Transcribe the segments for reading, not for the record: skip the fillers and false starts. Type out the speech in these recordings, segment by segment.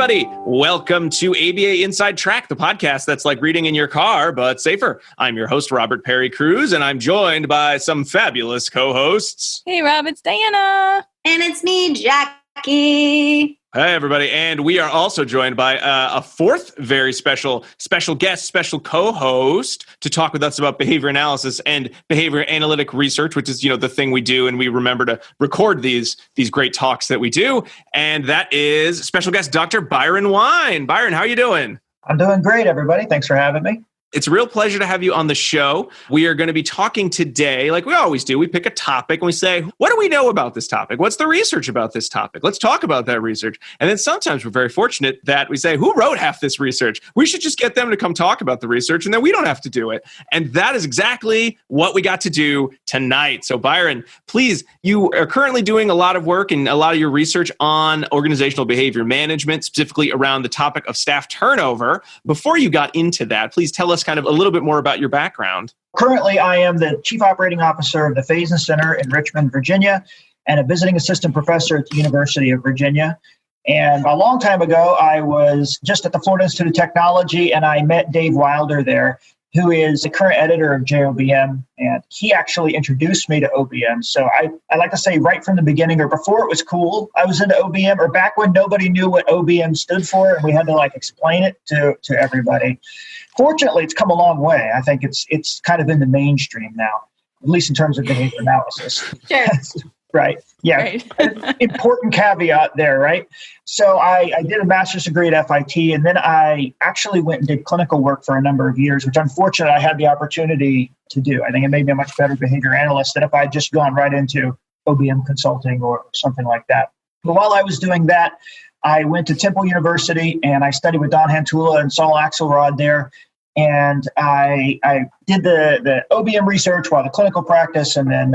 everybody. Welcome to ABA Inside Track, the podcast that's like reading in your car, but safer. I'm your host, Robert Perry Cruz, and I'm joined by some fabulous co-hosts. Hey, Rob, it's Diana. And it's me, Jackie. Hey, everybody. And we are also joined by a fourth very special guest, special co-host to talk with us about behavior analysis and behavior analytic research, which is, the thing we do. And we remember to record these great talks that we do. And that is special guest, Dr. Byron Wine. Byron, how are you doing? I'm doing great, everybody. Thanks for having me. It's a real pleasure to have you on the show. We are going to be talking today, like we always do. We pick a topic and we say, what do we know about this topic? What's the research about this topic? Let's talk about that research. And then sometimes we're very fortunate that we say, who wrote half this research? We should just get them to come talk about the research and then we don't have to do it. And that is exactly what we got to do tonight. So Byron, please, you are currently doing a lot of work and a lot of your research on organizational behavior management, specifically around the topic of staff turnover. Before you got into that, please tell us kind of a little bit more about your background. Currently, I am the Chief Operating Officer of the Faison Center in Richmond, Virginia, and a visiting assistant professor at the University of Virginia. And a long time ago, I was just at the Florida Institute of Technology, and I met Dave Wilder there, who is the current editor of JOBM, and he actually introduced me to OBM. So I like to say right from the beginning, or before it was cool, I was into OBM, or back when nobody knew what OBM stood for, and we had to explain it to everybody. Fortunately, it's come a long way. I think it's kind of in the mainstream now, at least in terms of behavior analysis. Sure. Right. Yeah. Right. Important caveat there, right? So I did a master's degree at FIT, and then I actually went and did clinical work for a number of years, which unfortunately I had the opportunity to do. I think it made me a much better behavior analyst than if I had just gone right into OBM consulting or something like that. But while I was doing that, I went to Temple University and I studied with Don Hantula and Saul Axelrod there. And I did the OBM research while the clinical practice, and then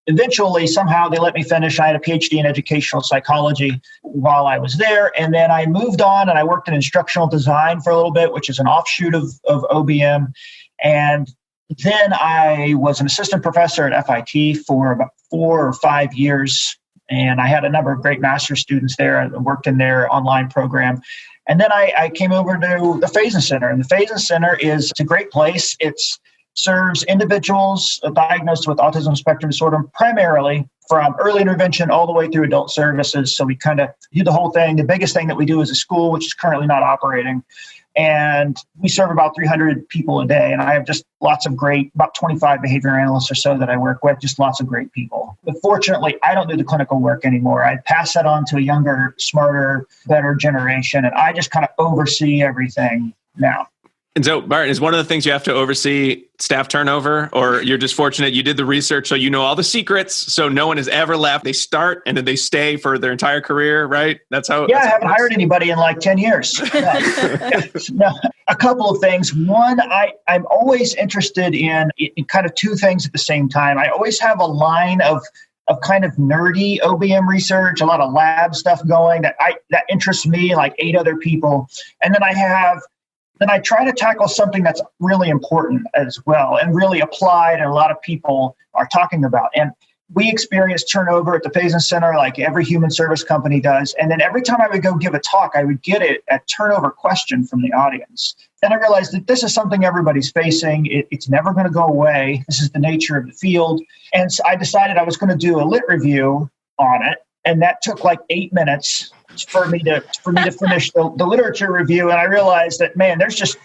eventually somehow they let me finish. I had a PhD in educational psychology while I was there. And then I moved on and I worked in instructional design for a little bit, which is an offshoot of OBM. And then I was an assistant professor at FIT for about 4 or 5 years. And I had a number of great master's students there and worked in their online program. And then I came over to the Faison Center. And the Faison Center it's a great place. It serves individuals diagnosed with autism spectrum disorder, primarily from early intervention all the way through adult services. So we kind of do the whole thing. The biggest thing that we do is a school, which is currently not operating. And we serve about 300 people a day. And I have just lots of great, about 25 behavior analysts or so that I work with, just lots of great people. But fortunately, I don't do the clinical work anymore. I pass that on to a younger, smarter, better generation. And I just kind of oversee everything now. And so, Byron, is one of the things you have to oversee staff turnover, or you're just fortunate you did the research so you know all the secrets, so no one has ever left. They start and then they stay for their entire career, right? That's how. Yeah, I haven't hired anybody in like 10 years. No, a couple of things. One, I'm always interested in kind of two things at the same time. I always have a line of kind of nerdy OBM research, a lot of lab stuff going that interests me, like 8 other people, and then I try to tackle something that's really important as well and really applied, and a lot of people are talking about. And we experience turnover at the Faison Center like every human service company does. And then every time I would go give a talk, I would get a turnover question from the audience. And I realized that this is something everybody's facing. It's never going to go away. This is the nature of the field. And so I decided I was going to do a lit review on it. And that took like 8 minutes for me to finish the literature review. And I realized that, man, there's just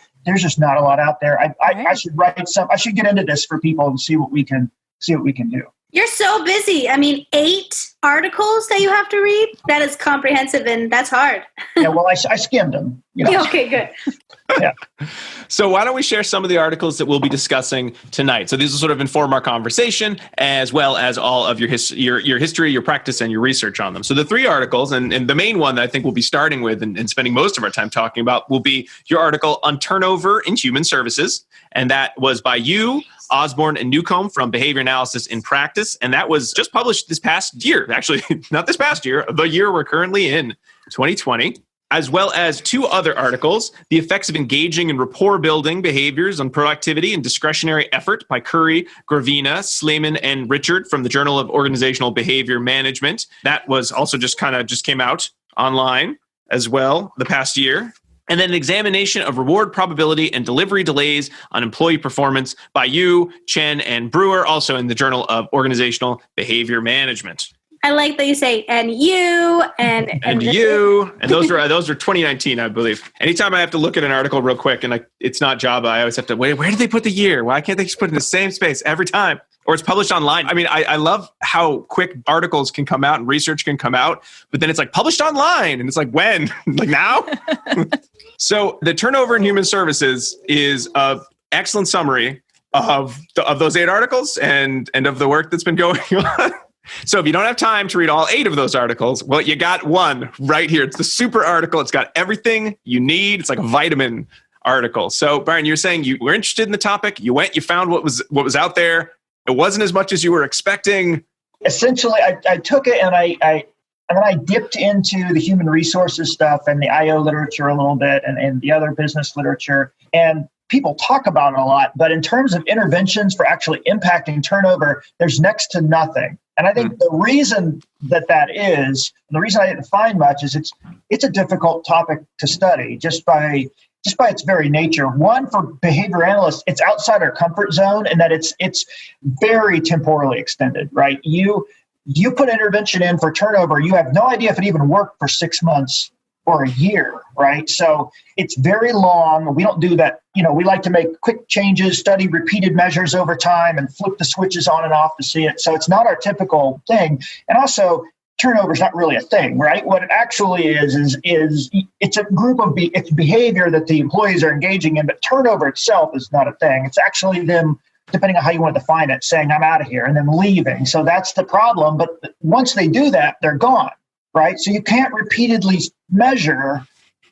not a lot out there. I should write I should get into this for people and see what we can do. You're so busy. I mean, 8 articles that you have to read? That is comprehensive, and that's hard. Yeah, well, I skimmed them. Okay, good. Yeah. So why don't we share some of the articles that we'll be discussing tonight? So these will sort of inform our conversation, as well as all of your history, your practice, and your research on them. So the 3 articles, and the main one that I think we'll be starting with and spending most of our time talking about will be your article on turnover in human services. And that was by you, Osborne and Newcomb from Behavior Analysis in Practice. And that was just published this past year. Actually, not this past year, the year we're currently in, 2020. As well as 2 other articles, The Effects of Engaging in Rapport-Building Behaviors on Productivity and Discretionary Effort by Curry, Gravina, Sleiman, and Richard from the Journal of Organizational Behavior Management. That was also just came out online. as well the past year. And then an examination of reward probability and delivery delays on employee performance by you, Chen, and Brewer, also in the Journal of Organizational Behavior Management. I like that you say, and you, and you. And those are 2019, I believe. Anytime I have to look at an article real quick and it's not Java, I always have to wait, where did they put the year? Why can't they just put it in the same space every time? Or it's published online. I mean, I love how quick articles can come out and research can come out, but then it's like published online. And it's like, when? Like now? So the turnover in human services is an excellent summary of those 8 articles and of the work that's been going on. So if you don't have time to read all 8 of those articles, well, you got one right here. It's the super article. It's got everything you need. It's like a vitamin article. So Byron, you're saying you were interested in the topic. You went, you found what was out there. It wasn't as much as you were expecting. Essentially, I took it and then I dipped into the human resources stuff and the IO literature a little bit and the other business literature. And people talk about it a lot, but in terms of interventions for actually impacting turnover, there's next to nothing. And I think the reason that is, and the reason I didn't find much is it's a difficult topic to study just by its very nature. One, for behavior analysts, it's outside our comfort zone and that it's very temporally extended, right? You put intervention in for turnover, you have no idea if it even worked for 6 months or a year, right? So it's very long. We don't do that. We like to make quick changes, study repeated measures over time and flip the switches on and off to see it. So it's not our typical thing. And also, turnover is not really a thing, right? What it actually is it's a group of it's behavior that the employees are engaging in, but turnover itself is not a thing. It's actually them, depending on how you want to define it, saying, I'm out of here, and then leaving. So that's the problem. But once they do that, they're gone, right? So you can't repeatedly measure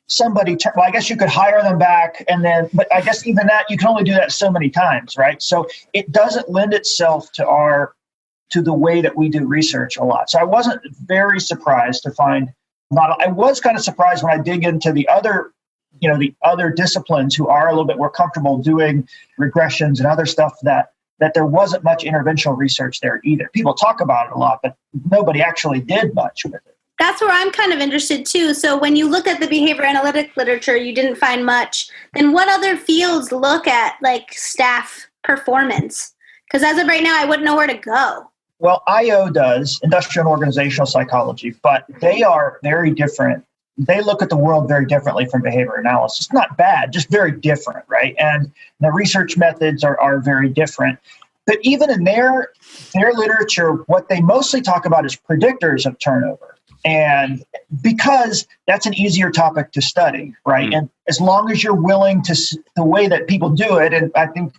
somebody. Well, I guess you could hire them back, but I guess even that, you can only do that so many times, right? So it doesn't lend itself to the way that we do research a lot. So I wasn't very surprised to find I was kind of surprised when I dig into the other disciplines who are a little bit more comfortable doing regressions and other stuff that there wasn't much interventional research there either. People talk about it a lot, but nobody actually did much with it. That's where I'm kind of interested too. So when you look at the behavior analytic literature, you didn't find much. Then what other fields look at like staff performance? Because as of right now, I wouldn't know where to go. Well, IO does, industrial and organizational psychology, but they are very different. They look at the world very differently from behavior analysis. Not bad, just very different, right? And the research methods are very different. But even in their literature, what they mostly talk about is predictors of turnover. And because that's an easier topic to study, right? Mm-hmm. And as long as you're willing the way that people do it, and I think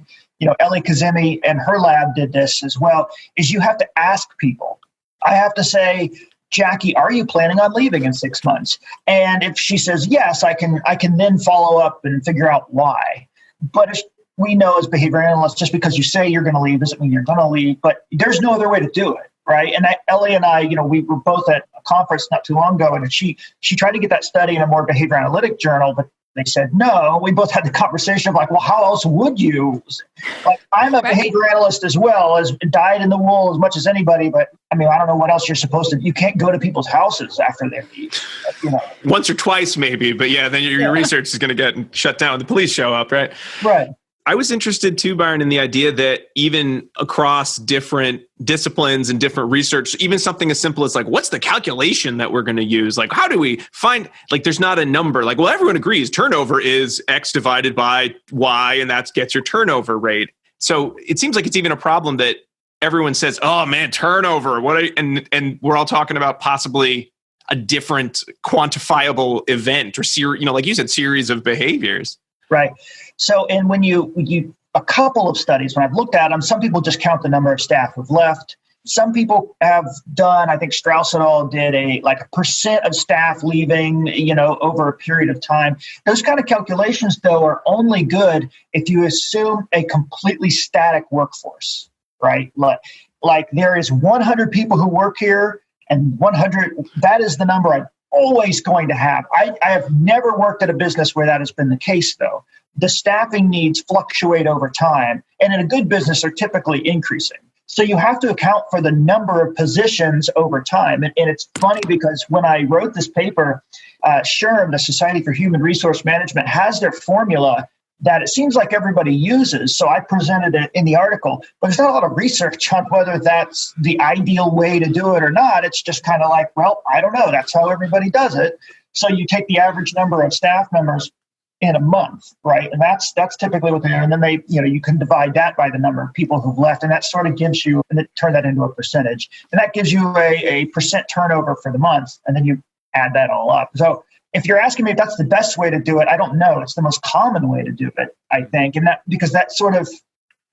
Ellie Kazemi and her lab did this as well, is you have to ask people. I have to say, Jackie, are you planning on leaving in 6 months? And if she says yes, I can then follow up and figure out why. But we know as behavior analysts, just because you say you're going to leave doesn't mean you're going to leave, but there's no other way to do it, right? And Ellie and I, we were both at a conference not too long ago, and she tried to get that study in a more behavior analytic journal, but they said no. We both had the conversation of like, well, how else would you? Like, I'm a behavior analyst as well, as dyed in the wool as much as anybody, but I mean, I don't know what else you're supposed to. You can't go to people's houses after they leave. Once or twice maybe, but yeah, then your research is going to get shut down when the police show up, right? Right. I was interested too, Byron, in the idea that even across different disciplines and different research, even something as simple as like, what's the calculation that we're going to use? Like, how do we find, like, there's not a number. Like, well, everyone agrees turnover is X divided by Y, and that gets your turnover rate. So it seems like it's even a problem that everyone says, oh man, turnover. And we're all talking about possibly a different quantifiable event or like you said, series of behaviors. Right. So, and when you a couple of studies, when I've looked at them, some people just count the number of staff who've left. Some people have done, I think Strauss et al. Did a percent of staff leaving, over a period of time. Those kind of calculations, though, are only good if you assume a completely static workforce, right? Like there is 100 people who work here, and 100, that is the number I'm always going to have. I have never worked at a business where that has been the case, though. The staffing needs fluctuate over time, and in a good business are typically increasing. So you have to account for the number of positions over time. And it's funny because when I wrote this paper, SHRM, the Society for Human Resource Management, has their formula that it seems like everybody uses. So I presented it in the article, but there's not a lot of research on whether that's the ideal way to do it or not. It's just kind of like, well, I don't know. That's how everybody does it. So you take the average number of staff members in a month, right? And that's typically what they are. And then you can divide that by the number of people who've left. And that sort of gives you, and then turn that into a percentage. And that gives you a percent turnover for the month. And then you add that all up. So if you're asking me if that's the best way to do it, I don't know. It's the most common way to do it, I think. And that, because that sort of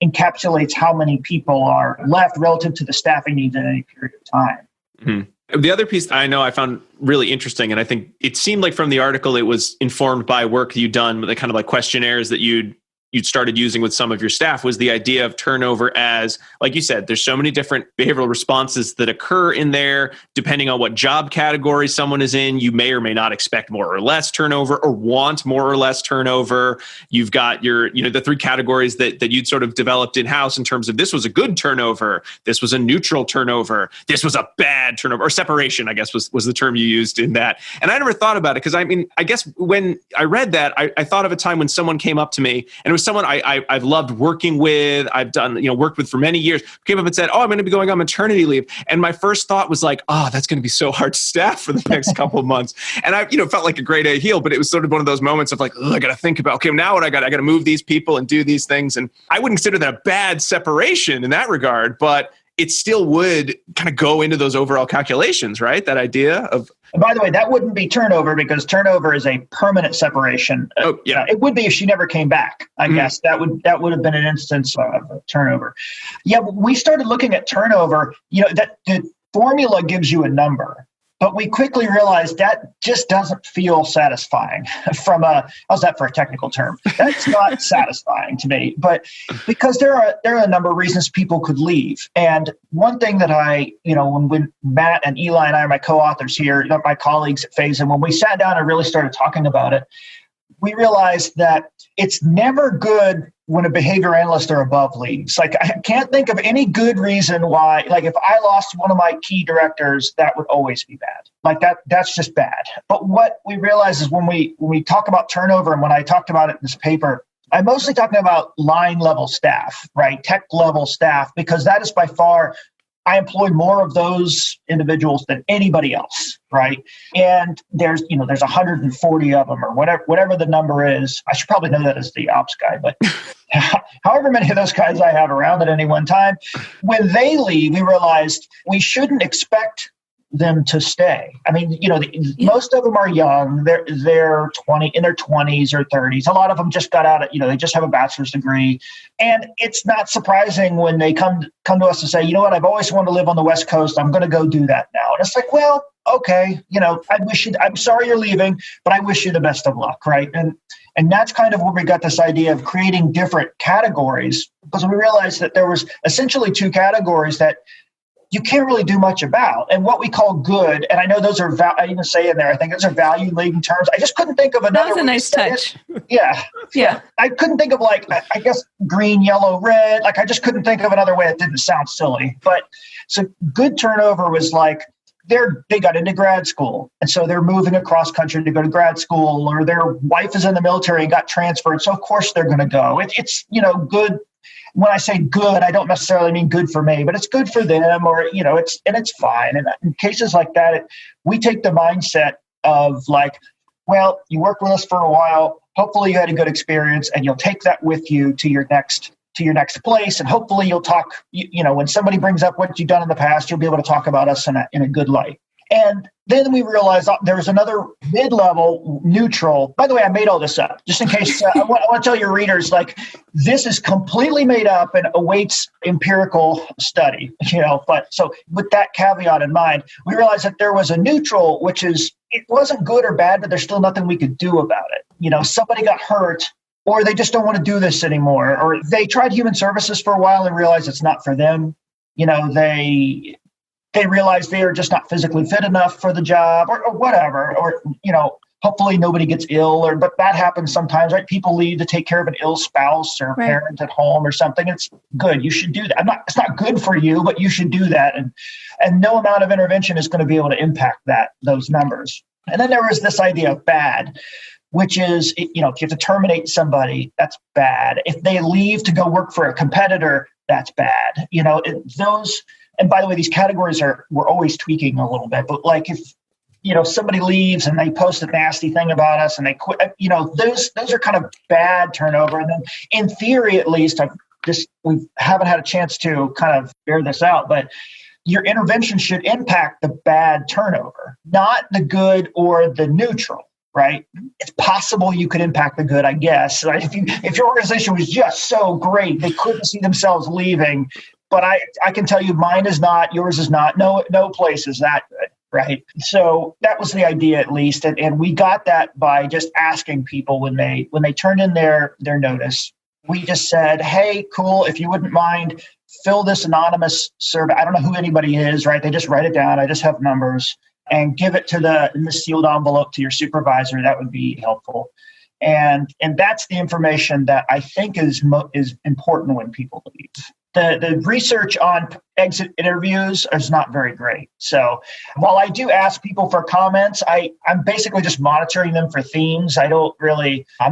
encapsulates how many people are left relative to the staffing needs in any period of time. Mm-hmm. The other piece I know I found really interesting, and I think it seemed like from the article it was informed by work you'd done, the kind of like questionnaires that you'd started using with some of your staff, was the idea of turnover as, like you said, there's so many different behavioral responses that occur in there. Depending on what job category someone is in, you may or may not expect more or less turnover or want more or less turnover. You've got your, the three categories that you'd sort of developed in-house in terms of this was a good turnover, this was a neutral turnover, this was a bad turnover, or separation, I guess was the term you used in that. And I never thought about it because I guess when I read that, I thought of a time when someone came up to me, and it was someone I've loved working with, I've done, worked with for many years, came up and said, oh, I'm going to be going on maternity leave. And my first thought was like, oh, that's going to be so hard to staff for the next couple of months. And I, felt like a grade A heel, but it was sort of one of those moments of like, I got to think about, okay, now what I got to move these people and do these things. And I wouldn't consider that a bad separation in that regard, but it still would kind of go into those overall calculations, right? That idea of... And by the way, that wouldn't be turnover because turnover is a permanent separation. Oh, yeah. It would be if she never came back, I guess. That would have been an instance of turnover. Yeah, we started looking at turnover, that the formula gives you a number. But we quickly realized that just doesn't feel satisfying how's that for a technical term? That's not satisfying to me. But because there are a number of reasons people could leave. And one thing that when Matt and Eli and I are my co-authors here, my colleagues at Phase, and when we sat down and really started talking about it, we realized that it's never good when a behavior analyst or above leaves. Like, I can't think of any good reason why, like, if I lost one of my key directors, that would always be bad. Like, that's just bad. But what we realize is when we talk about turnover, and when I talked about it in this paper, I'm mostly talking about line level staff, right? Tech level staff, because that is by far, I employ more of those individuals than anybody else, right? And there's 140 of them, or whatever the number is. I should probably know that as the ops guy, but however many of those guys I have around at any one time, when they leave, we realized we shouldn't expect them to stay. I mean, most of them are young. They're 20 in their 20s or 30s. A lot of them just got out of, they just have a bachelor's degree. And it's not surprising when they come to us and say, you know what, I've always wanted to live on the West Coast. I'm going to go do that now. And it's like, well, okay, I'm sorry you're leaving, but I wish you the best of luck, right? And that's kind of where we got this idea of creating different categories, because we realized that there was essentially two categories that you can't really do much about. And what we call good, and I know those are, I even say in there, I think those are value-laden terms. I just couldn't think of another. That was a nice touch. Yeah. I couldn't think of, like, I guess green, yellow, red. Like, I just couldn't think of another way that didn't sound silly. But so good turnover was like, they got into grad school, and so they're moving across country to go to grad school, or their wife is in the military and got transferred, so of course they're going to go. It's good. When I say good, I don't necessarily mean good for me, but it's good for them, or it's fine. And in cases like that, we take the mindset of like, well, you worked with us for a while. Hopefully, you had a good experience, and you'll take that with you to your next place, and hopefully you'll talk. When somebody brings up what you've done in the past, you'll be able to talk about us in a good light. And then we realized there's another mid-level neutral. By the way, I made all this up just in case. I want to tell your readers, like, this is completely made up and awaits empirical study. But so with that caveat in mind, we realized that there was a neutral, which is, it wasn't good or bad, but there's still nothing we could do about it. Somebody got hurt, or they just don't want to do this anymore, or they tried human services for a while and realized it's not for them. They realize they are just not physically fit enough for the job, or whatever, or hopefully nobody gets ill, but that happens sometimes, right? People leave to take care of an ill spouse or parent at home or something. It's good. You should do that. It's not good for you, but you should do that. And no amount of intervention is going to be able to impact those numbers. And then there was this idea of bad, which is, if you have to terminate somebody, that's bad. If they leave to go work for a competitor, that's bad. And by the way, these categories we're always tweaking a little bit, but like if, somebody leaves and they post a nasty thing about us and they quit, those are kind of bad turnover. And then in theory, at least, we haven't had a chance to kind of bear this out, but your intervention should impact the bad turnover, not the good or the neutral, right? It's possible you could impact the good, I guess. Right? If your organization was just so great, they couldn't see themselves leaving. But I can tell you mine is not, yours is not. No place is that good. Right. So that was the idea, at least. And we got that by just asking people when they turned in their notice. We just said, hey, cool, if you wouldn't mind, fill this anonymous survey. I don't know who anybody is, right? They just write it down. I just have numbers, and give it in the sealed envelope to your supervisor. That would be helpful. And that's the information that I think is important when people leave. The research on exit interviews is not very great. So while I do ask people for comments, I'm basically just monitoring them for themes. I'm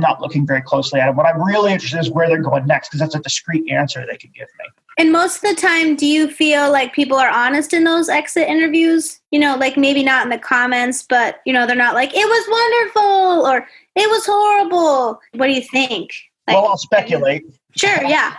not looking very closely at them. What I'm really interested in is where they're going next, because that's a discrete answer they could give me. And most of the time, do you feel like people are honest in those exit interviews? Like maybe not in the comments, but, they're not like, it was wonderful or it was horrible. What do you think? Well, I'll speculate. Sure, yeah.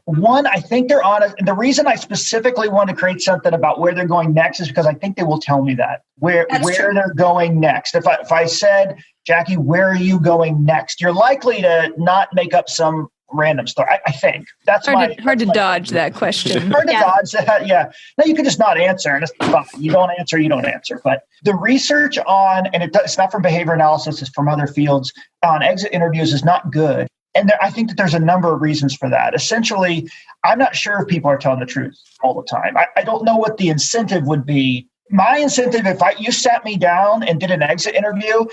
One, I think they're honest. The reason I specifically want to create something about where they're going next is because I think they will tell me that, where they're going next. If I said, Jackie, where are you going next? You're likely to not make up some random story. I think that's hard to dodge that question. Hard to dodge that. Yeah. No, you can just not answer, and it's fine. You don't answer. But the research on, and it's not from behavior analysis, it's from other fields, on exit interviews is not good. And I think that there's a number of reasons for that. Essentially, I'm not sure if people are telling the truth all the time. I don't know what the incentive would be. My incentive, if you sat me down and did an exit interview,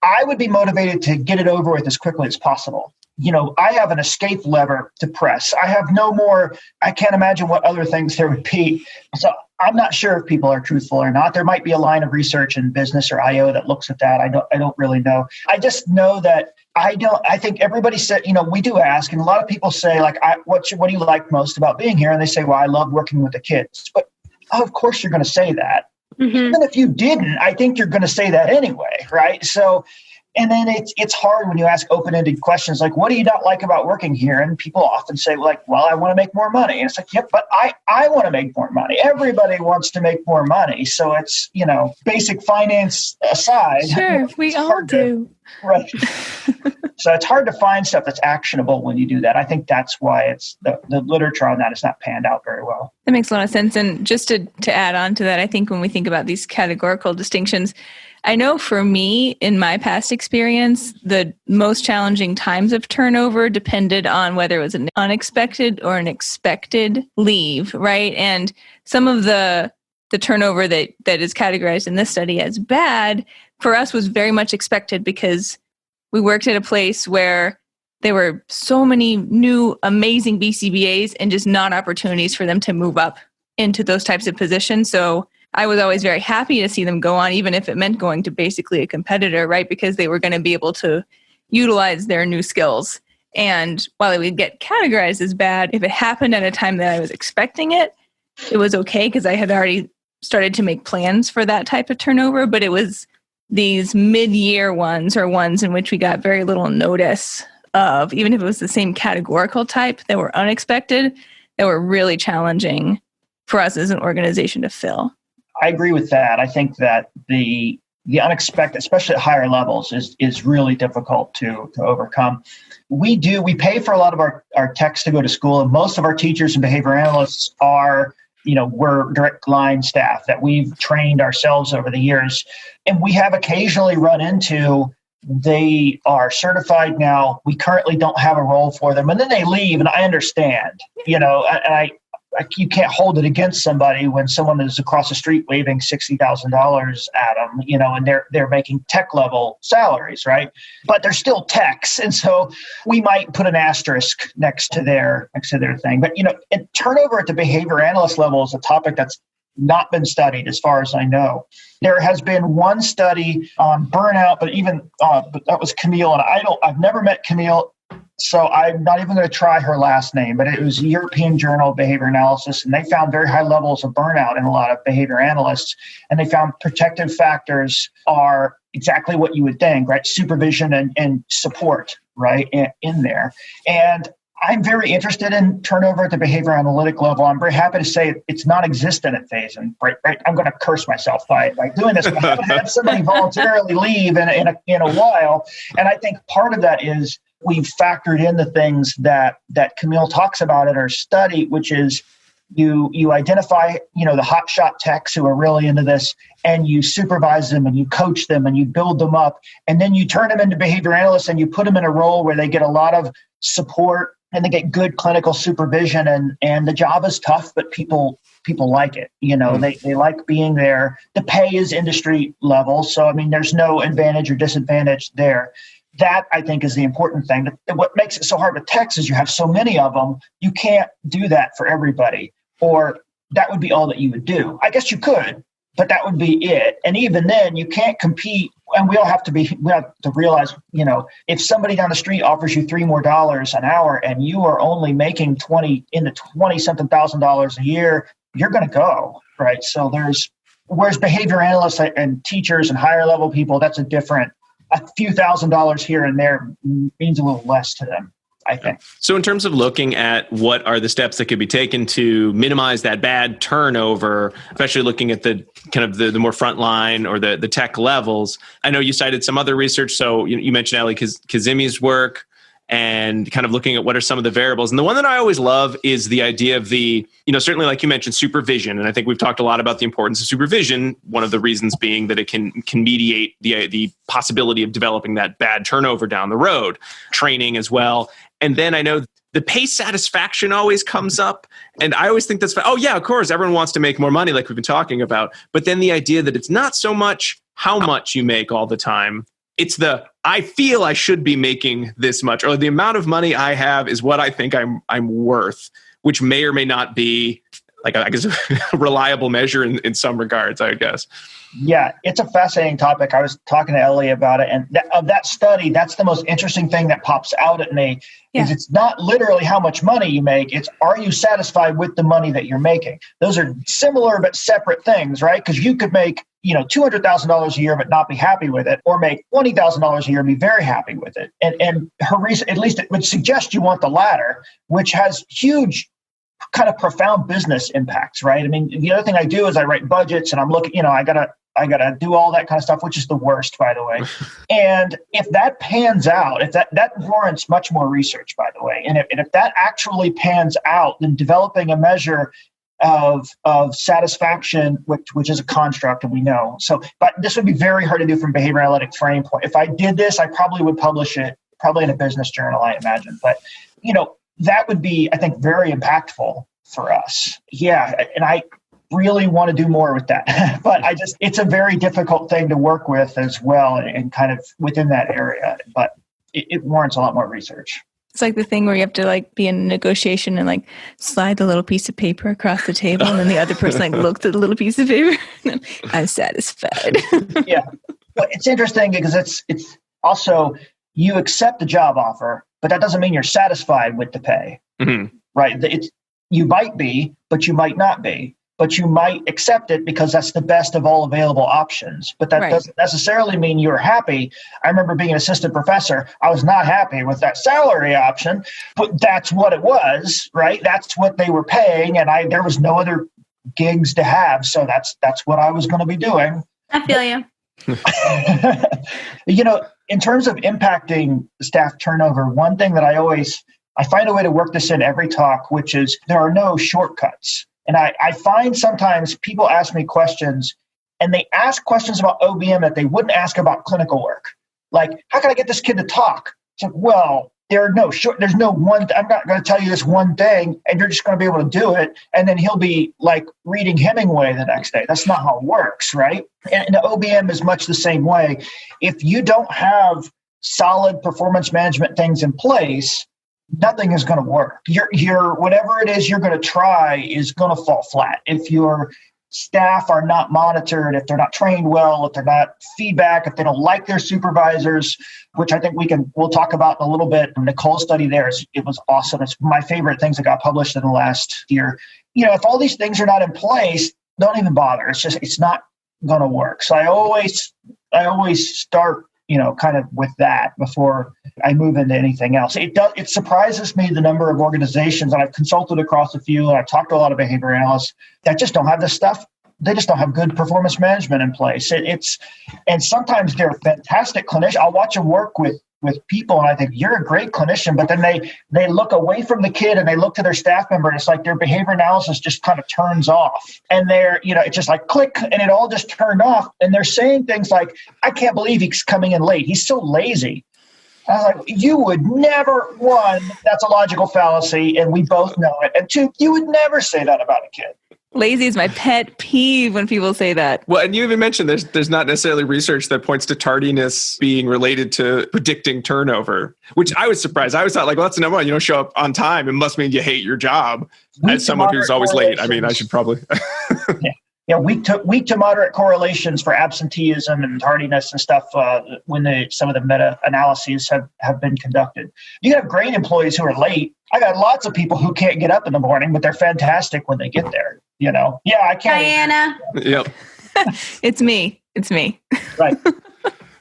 I would be motivated to get it over with as quickly as possible. I have an escape lever to press. I have no more. I can't imagine what other things there would be. So I'm not sure if people are truthful or not. There might be a line of research in business or IO that looks at that. I don't really know. I just know that I think everybody said, we do ask, and a lot of people say, like, what do you like most about being here? And they say, well, I love working with the kids. But of course you're going to say that. Mm-hmm. Even if you didn't, I think you're going to say that anyway, right? So, and then it's hard when you ask open-ended questions like, what do you not like about working here? And people often say, like, well, I want to make more money. And it's like, yep, but I want to make more money. Everybody wants to make more money. So it's, basic finance aside. Sure, we all do. Right. So it's hard to find stuff that's actionable when you do that. I think that's why it's the literature on that is not panned out very well. That makes a lot of sense. And just to add on to that, I think when we think about these categorical distinctions, I know for me, in my past experience, the most challenging times of turnover depended on whether it was an unexpected or an expected leave, right? And some of the turnover that is categorized in this study as bad for us was very much expected because we worked at a place where there were so many new amazing BCBAs and just not opportunities for them to move up into those types of positions. So I was always very happy to see them go on, even if it meant going to basically a competitor, right? Because they were going to be able to utilize their new skills. And while it would get categorized as bad, if it happened at a time that I was expecting it, it was okay because I had already started to make plans for that type of turnover. But it was these mid-year ones or ones in which we got very little notice of, even if it was the same categorical type that were unexpected, that were really challenging for us as an organization to fill. I agree with that. I think that the unexpected, especially at higher levels, is really difficult to overcome. We pay for a lot of our techs to go to school, and most of our teachers and behavior analysts we're direct line staff that we've trained ourselves over the years. And we have occasionally run into, they are certified now, we currently don't have a role for them, and then they leave, and I understand, and like you can't hold it against somebody when someone is across the street waving $60,000 at them, and they're making tech level salaries, right? But they're still techs, and so we might put an asterisk next to their thing. But turnover at the behavior analyst level is a topic that's not been studied as far as I know. There has been one study on burnout, but that was Camille, and I've never met Camille. So I'm not even going to try her last name, but it was European Journal of Behavior Analysis, and they found very high levels of burnout in a lot of behavior analysts. And they found protective factors are exactly what you would think, right? Supervision and support, right, in there. And I'm very interested in turnover at the behavior analytic level. I'm very happy to say it's non-existent at Phase-In. Right? I'm going to curse myself by doing this. But I haven't had somebody voluntarily leave in a while. And I think part of that is we've factored in the things that Camille talks about in her study, which is you identify, the hotshot techs who are really into this, and you supervise them and you coach them and you build them up. And then you turn them into behavior analysts and you put them in a role where they get a lot of support and they get good clinical supervision, and the job is tough, but people like it. They like being there. The pay is industry level. So, there's no advantage or disadvantage there. That, I think, is the important thing. What makes it so hard with techs is you have so many of them, you can't do that for everybody, or that would be all that you would do. I guess you could, but that would be it. And even then, you can't compete. And we have to realize, if somebody down the street offers you $3 more an hour and you are only making 20-something thousand dollars a year, you're going to go, right? So whereas behavior analysts and teachers and higher level people, that's a few $1,000s here and there means a little less to them, I think. So in terms of looking at what are the steps that could be taken to minimize that bad turnover, especially looking at the kind of the more frontline or the tech levels, I know you cited some other research. So you mentioned Ali Kazimi's work and kind of looking at what are some of the variables. And the one that I always love is the idea of certainly like you mentioned, supervision. And I think we've talked a lot about the importance of supervision. One of the reasons being that it can mediate the possibility of developing that bad turnover down the road, training as well. And then I know the pay satisfaction always comes up. And I always think oh yeah, of course, everyone wants to make more money like we've been talking about. But then the idea that it's not so much how much you make all the time. It's I feel I should be making this much, or the amount of money I have is what I think I'm worth, which may or may not be like, I guess, a reliable measure in some regards, I guess. Yeah, it's a fascinating topic. I was talking to Ellie about it, and of that study, that's the most interesting thing that pops out at me. Yeah. Is it's not literally how much money you make, it's are you satisfied with the money that you're making? Those are similar but separate things, right? Because you could make $200,000 a year but not be happy with it, or make $20,000 a year and be very happy with it. And her reason, at least it would suggest you want the latter, which has huge kind of profound business impacts, right? The other thing I do is I write budgets, and I'm looking, I gotta do all that kind of stuff, which is the worst, by the way. And if that pans out, if that warrants much more research, by the way, and if that actually pans out, then developing a measure of satisfaction, which is a construct, and we know. So, but this would be very hard to do from behavior analytic frame point. If I did this, I probably would publish it, probably in a business journal, I imagine. But that would be, I think, very impactful for us. Yeah, and I really want to do more with that. But it's a very difficult thing to work with as well, and kind of within that area. But it warrants a lot more research. It's like the thing where you have to be in a negotiation and slide the little piece of paper across the table, and then the other person looks at the little piece of paper and I'm satisfied. Yeah. But it's interesting because it's also, you accept the job offer, but that doesn't mean you're satisfied with the pay, right? You might be, but you might not be. But you might accept it because that's the best of all available options. But that doesn't necessarily mean you're happy. I remember being an assistant professor. I was not happy with that salary option, but that's what it was, right? That's what they were paying, and there was no other gigs to have, so that's what I was going to be doing. I feel you. In terms of impacting staff turnover, one thing that I find a way to work this in every talk, which is there are no shortcuts. And I find sometimes people ask me questions, and they ask questions about OBM that they wouldn't ask about clinical work. Like, how can I get this kid to talk? It's like, well, there's no one, I'm not going to tell you this one thing and you're just going to be able to do it. And then he'll be like reading Hemingway the next day. That's not how it works, right? And the OBM is much the same way. If you don't have solid performance management things in place, nothing is going to work. Your whatever it is you're going to try is going to fall flat. If your staff are not monitored, if they're not trained well, if they're not feedback, if they don't like their supervisors, which I think we'll talk about in a little bit. Nicole's study there, it was awesome. It's my favorite things that got published in the last year. If all these things are not in place, don't even bother. It's not going to work. So I always start, kind of with that before I move into anything else. It surprises me the number of organizations, and I've consulted across a few, and I've talked to a lot of behavior analysts that just don't have this stuff. They just don't have good performance management in place. And sometimes they're fantastic clinicians. I'll watch them work with people, and I think you're a great clinician, but then they look away from the kid and they look to their staff member, and it's like their behavior analysis just kind of turns off. And it's just like click, and it all just turned off. And they're saying things like, I can't believe he's coming in late. He's so lazy. I was like, you would never, one, that's a logical fallacy, and we both know it. And two, you would never say that about a kid. Lazy is my pet peeve when people say that. Well, and you even mentioned there's not necessarily research that points to tardiness being related to predicting turnover, which I was surprised. I always thought, like, well, that's the number one. You don't show up on time. It must mean you hate your job. As someone who's always late, I mean, I should probably... Yeah, weak to moderate correlations for absenteeism and tardiness and stuff when some of the meta-analyses have been conducted. You have great employees who are late. I got lots of people who can't get up in the morning, but they're fantastic when they get there. Yeah, I can't. Diana. Yep. It's me. Right.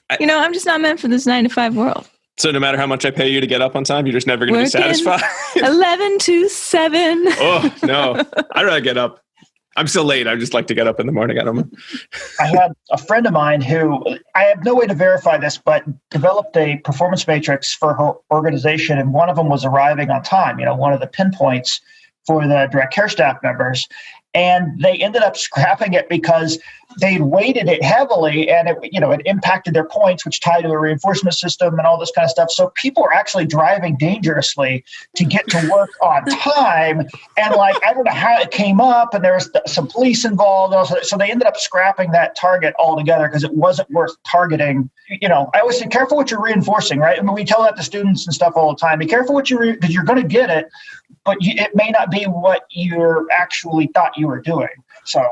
I'm just not meant for this 9-to-5 world. So no matter how much I pay you to get up on time, you're just never going to be satisfied? 11 to 7. Oh, no. I'd rather get up. I'm still late. I just like to get up in the morning. I don't know. I had a friend of mine who, I have no way to verify this, but developed a performance matrix for her organization. And one of them was arriving on time, one of the pinpoints for the direct care staff members. And they ended up scrapping it because they weighted it heavily, and it impacted their points, which tied to a reinforcement system and all this kind of stuff. So people are actually driving dangerously to get to work on time. And I don't know how it came up, and there was some police involved. So they ended up scrapping that target altogether because it wasn't worth targeting. I always say, careful what you're reinforcing, right? I mean, we tell that to students and stuff all the time. Be careful what because you're going to get it, but it may not be what you actually thought you were doing. So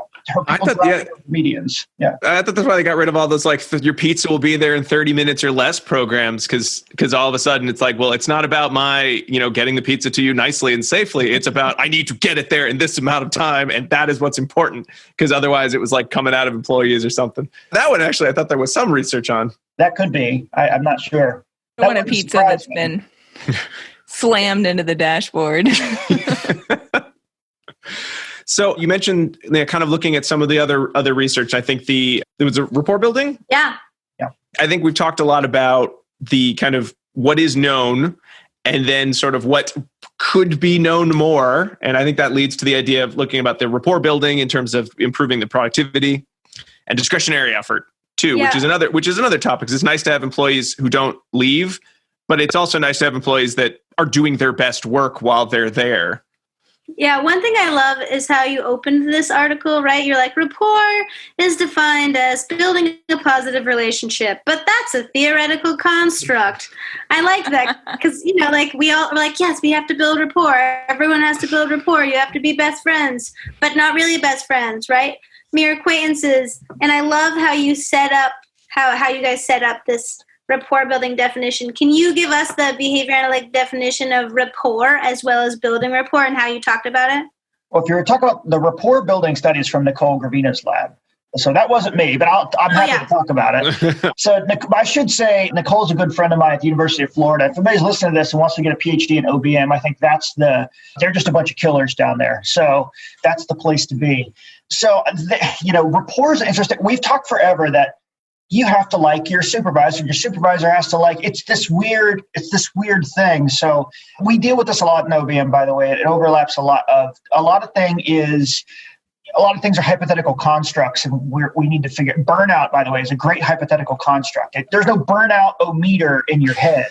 medians. Yeah. I thought that's why they got rid of all those, your pizza will be there in 30 minutes or less programs. Cause all of a sudden it's like, well, it's not about my, getting the pizza to you nicely and safely. It's about, I need to get it there in this amount of time. And that is what's important. Cause otherwise it was like coming out of employees or something. That one, actually, I thought there was some research on. That could be. I'm not sure. I want a pizza that's been slammed into the dashboard. So you mentioned kind of looking at some of the other research. I think there was a rapport building. Yeah. I think we've talked a lot about the kind of what is known and then sort of what could be known more. And I think that leads to the idea of looking about the rapport building in terms of improving the productivity and discretionary effort too, which is another topic. It's nice to have employees who don't leave, but it's also nice to have employees that are doing their best work while they're there. Yeah, one thing I love is how you opened this article, right? You're like, rapport is defined as building a positive relationship, but that's a theoretical construct. I like that because, we all are like, yes, we have to build rapport. Everyone has to build rapport. You have to be best friends, but not really best friends, right? Mere acquaintances. And I love how you set up, how you guys set up this rapport building definition. Can you give us the behavior analytic definition of rapport as well as building rapport and how you talked about it? Well, if you were talking about the rapport building studies from Nicole Gravina's lab, so that wasn't me, but I'm happy to talk about it. So I should say Nicole's a good friend of mine at the University of Florida. If anybody's listening to this and wants to get a PhD in OBM, I think they're just a bunch of killers down there. So that's the place to be. So, rapport is interesting. We've talked forever that you have to like your supervisor. Your supervisor has to like. It's this weird thing. So we deal with this a lot in OBM. By the way, it overlaps a lot of things are hypothetical constructs, and we need to figure. Burnout, by the way, is a great hypothetical construct. There's no burnout-o-meter in your head.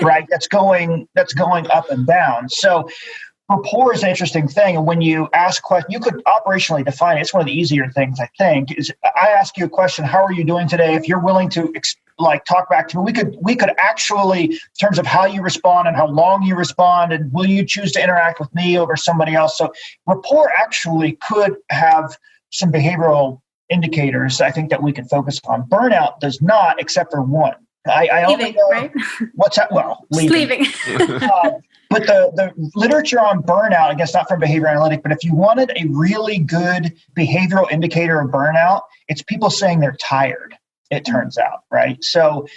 right? That's going up and down. So rapport is an interesting thing. And when you ask questions, you could operationally define it. It's one of the easier things, I think, is I ask you a question, how are you doing today? If you're willing to talk back to me, we could actually, in terms of how you respond and how long you respond, and will you choose to interact with me over somebody else? So rapport actually could have some behavioral indicators, I think, that we can focus on. Burnout does not, except for one. I only know, right? What's that? Well, leaving. But the literature on burnout, I guess not from behavior analytic, but if you wanted a really good behavioral indicator of burnout, it's people saying they're tired, it turns out, right? So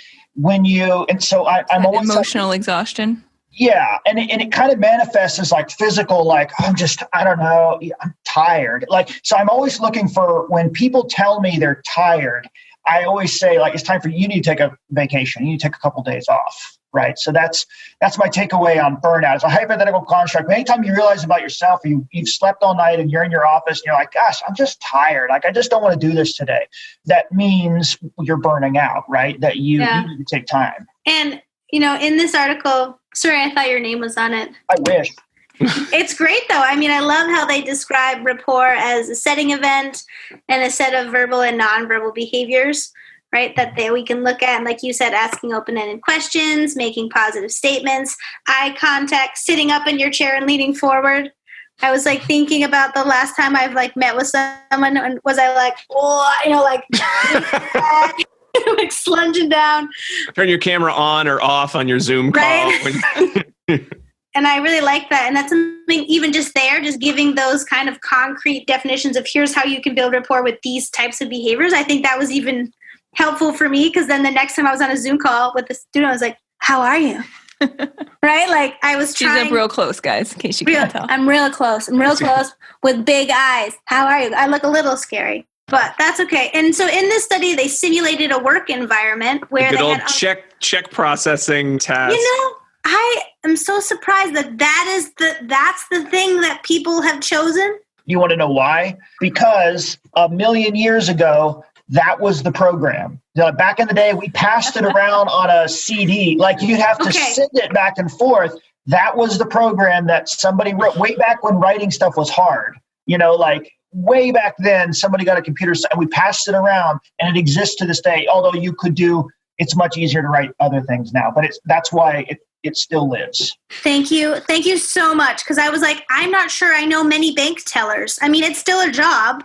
I'm always emotional exhaustion. Yeah. And it kind of manifests as like physical, like, I don't know, I'm tired. So I'm always looking for, when people tell me they're tired, I always say, like, it's time for you need to take a vacation. You need to take a couple days off. Right. So that's my takeaway on burnout. It's a hypothetical construct. Anytime you realize about yourself, you've slept all night and you're in your office and you're like, gosh, I'm just tired. Like, I just don't want to do this today. That means you're burning out, right? That you need to take time. And, in this article, sorry, I thought your name was on it. I wish. It's great, though. I mean, I love how they describe rapport as a setting event and a set of verbal and nonverbal behaviors, right, that we can look at. And like you said, asking open-ended questions, making positive statements, eye contact, sitting up in your chair and leaning forward. I was thinking about the last time I've met with someone, and was I like slunging down. Turn your camera on or off on your Zoom call. Right? And I really like that. And that's something, even just giving those kind of concrete definitions of here's how you can build rapport with these types of behaviors. I think that was even helpful for me, because then the next time I was on a Zoom call with a student, I was like, how are you? Right? I was trying. She's up real close, guys, in case you can't tell. I'm real close. With big eyes. How are you? I look a little scary, but that's okay. And so in this study, they simulated a work environment where good old check processing task. I am so surprised that's the thing that people have chosen. You want to know why? Because 1 million years ago, that was the program. Back in the day, we passed it around on a CD. You'd have to send it back and forth. That was the program that somebody wrote way back when writing stuff was hard. Way back then, somebody got a computer and we passed it around, and it exists to this day. Although it's much easier to write other things now, but that's why it still lives. Thank you so much. Because I was I'm not sure I know many bank tellers. I mean, it's still a job.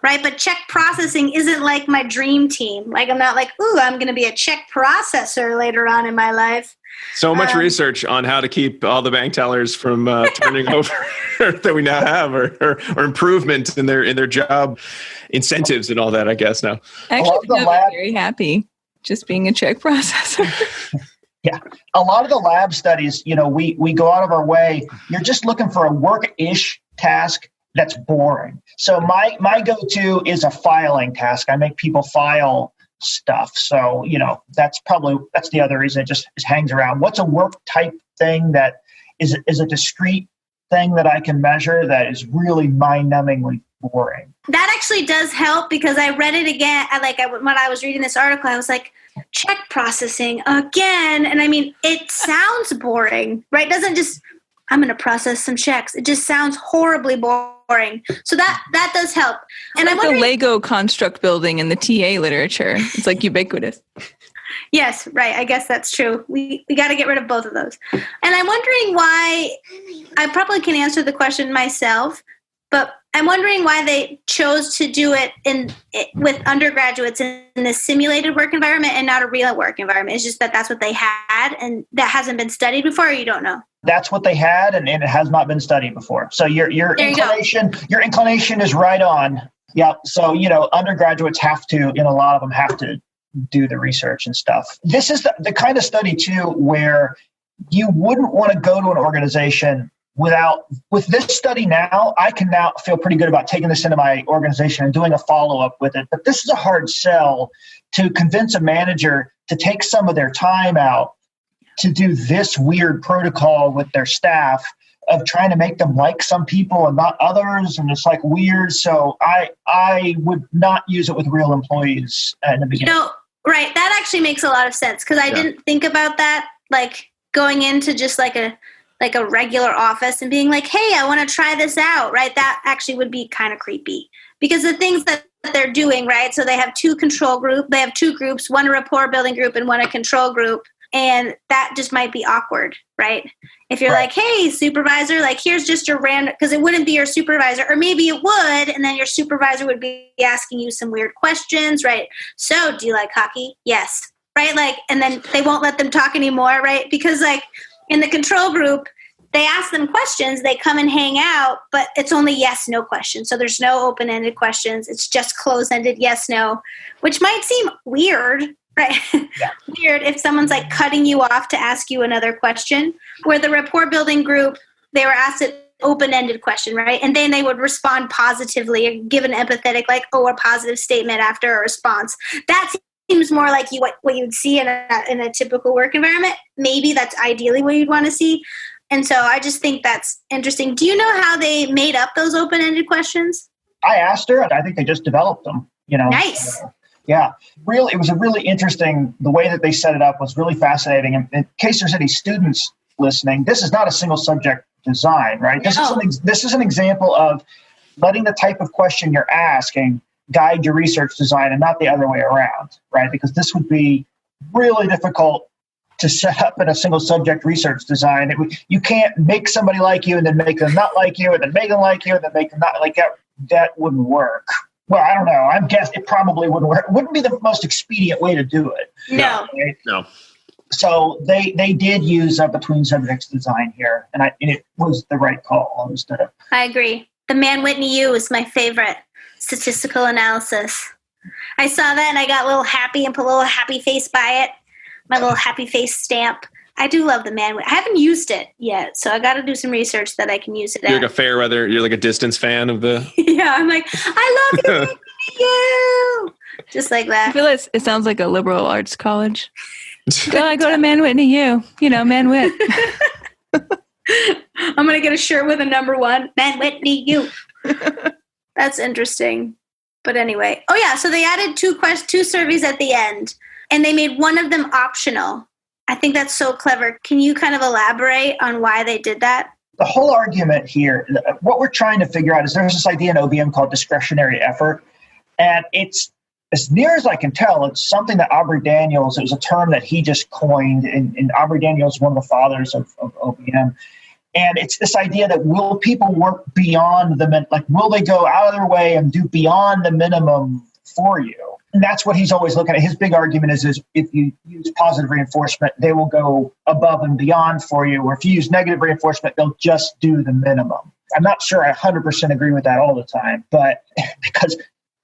Right. But check processing isn't my dream team. I'm not I'm going to be a check processor later on in my life. So much research on how to keep all the bank tellers from turning over that we now have, or improvement in their job incentives and all that, I guess now. Actually, I'm very happy just being a check processor. Yeah. A lot of the lab studies, we go out of our way. You're just looking for a work-ish task that's boring. So my go-to is a filing task. I make people file stuff. So, that's the other reason it just hangs around. What's a work type thing that is a discrete thing that I can measure that is really mind-numbingly boring? That actually does help, because I read it again. When I was reading this article, I was like, check processing again. And I mean, it sounds boring, right? It doesn't just, I'm going to process some checks. It just sounds horribly boring. So that does help. And I'm wondering, the Lego construct building in the TA literature. It's ubiquitous. Yes, right. I guess that's true. We got to get rid of both of those. And I'm wondering why, I probably can answer the question myself, but I'm wondering why they chose to do it with undergraduates in this simulated work environment and not a real work environment. It's just that's what they had, and that hasn't been studied before, or you don't know? That's what they had, and it has not been studied before. So your inclination is right on. Yeah. So, undergraduates in a lot of them have to do the research and stuff. This is the kind of study too, where you wouldn't want to go to an organization with this study now. I can now feel pretty good about taking this into my organization and doing a follow-up with it. But this is a hard sell to convince a manager to take some of their time out to do this weird protocol with their staff of trying to make them like some people and not others. And it's weird. So I would not use it with real employees in the beginning. Right. That actually makes a lot of sense, because I didn't think about that. going into just like a regular office and being like, hey, I want to try this out, right? That actually would be kind of creepy because the things that they're doing, right? So they have two groups, one a rapport building group and one a control group. And that just might be awkward, right? If you're like, hey, supervisor, like here's just your random, because it wouldn't be your supervisor, or maybe it would, and then your supervisor would be asking you some weird questions, right? So do you like hockey? Yes, right? Like, and then they won't let them talk anymore, right? Because like in the control group, they ask them questions, they come and hang out, but it's only yes, no questions. So there's no open-ended questions. It's just closed-ended yes, no, which might seem weird, right? Yeah. Weird if someone's like cutting you off to ask you another question. Where the rapport building group, they were asked an open-ended question, right? And then they would respond positively and give an empathetic, like, a positive statement after a response. That seems more like what you'd see in a typical work environment. Maybe that's ideally what you'd want to see. And so I just think that's interesting. Do you know how they made up those open-ended questions? I asked her, and I think they just developed them. Nice. Yeah, really, it was a really interesting, the way that they set it up was really fascinating. And in case there's any students listening, this is not a single subject design, right? This is an example of letting the type of question you're asking guide your research design and not the other way around, right? Because this would be really difficult to set up in a single subject research design. You can't make somebody like you and then make them not like you and then make them like you and then make them not like that. That wouldn't work. Well, I don't know. I'm guessing it probably wouldn't work. It wouldn't be the most expedient way to do it. No. Right? No. So they did use a between subjects design here, and it was the right call. I agree. The Mann-Whitney U is my favorite statistical analysis. I saw that and I got a little happy and put a little happy face by it. My little happy face stamp. I do love the Mann-Whitney. I haven't used it yet, so I got to do some research that I can use it. You're like a fair weather. You're like a distance fan of the. Yeah, I'm like, I love you, just like that. I feel like it sounds like a liberal arts college. I go to Mann-Whitney U. Man-Whit. I'm gonna get a shirt with a number 1, Mann-Whitney U. That's interesting. But anyway, so they added two surveys at the end, and they made one of them optional. I think that's so clever. Can you kind of elaborate on why they did that? The whole argument here, what we're trying to figure out is there's this idea in OBM called discretionary effort. And it's, as near as I can tell, it's something that Aubrey Daniels, it was a term that he just coined. And Aubrey Daniels is one of the fathers of OBM. And it's this idea that will people work beyond will they go out of their way and do beyond the minimum for you? And that's what he's always looking at. His big argument is if you use positive reinforcement, they will go above and beyond for you. Or if you use negative reinforcement, they'll just do the minimum. I'm not sure I 100% agree with that all the time, but because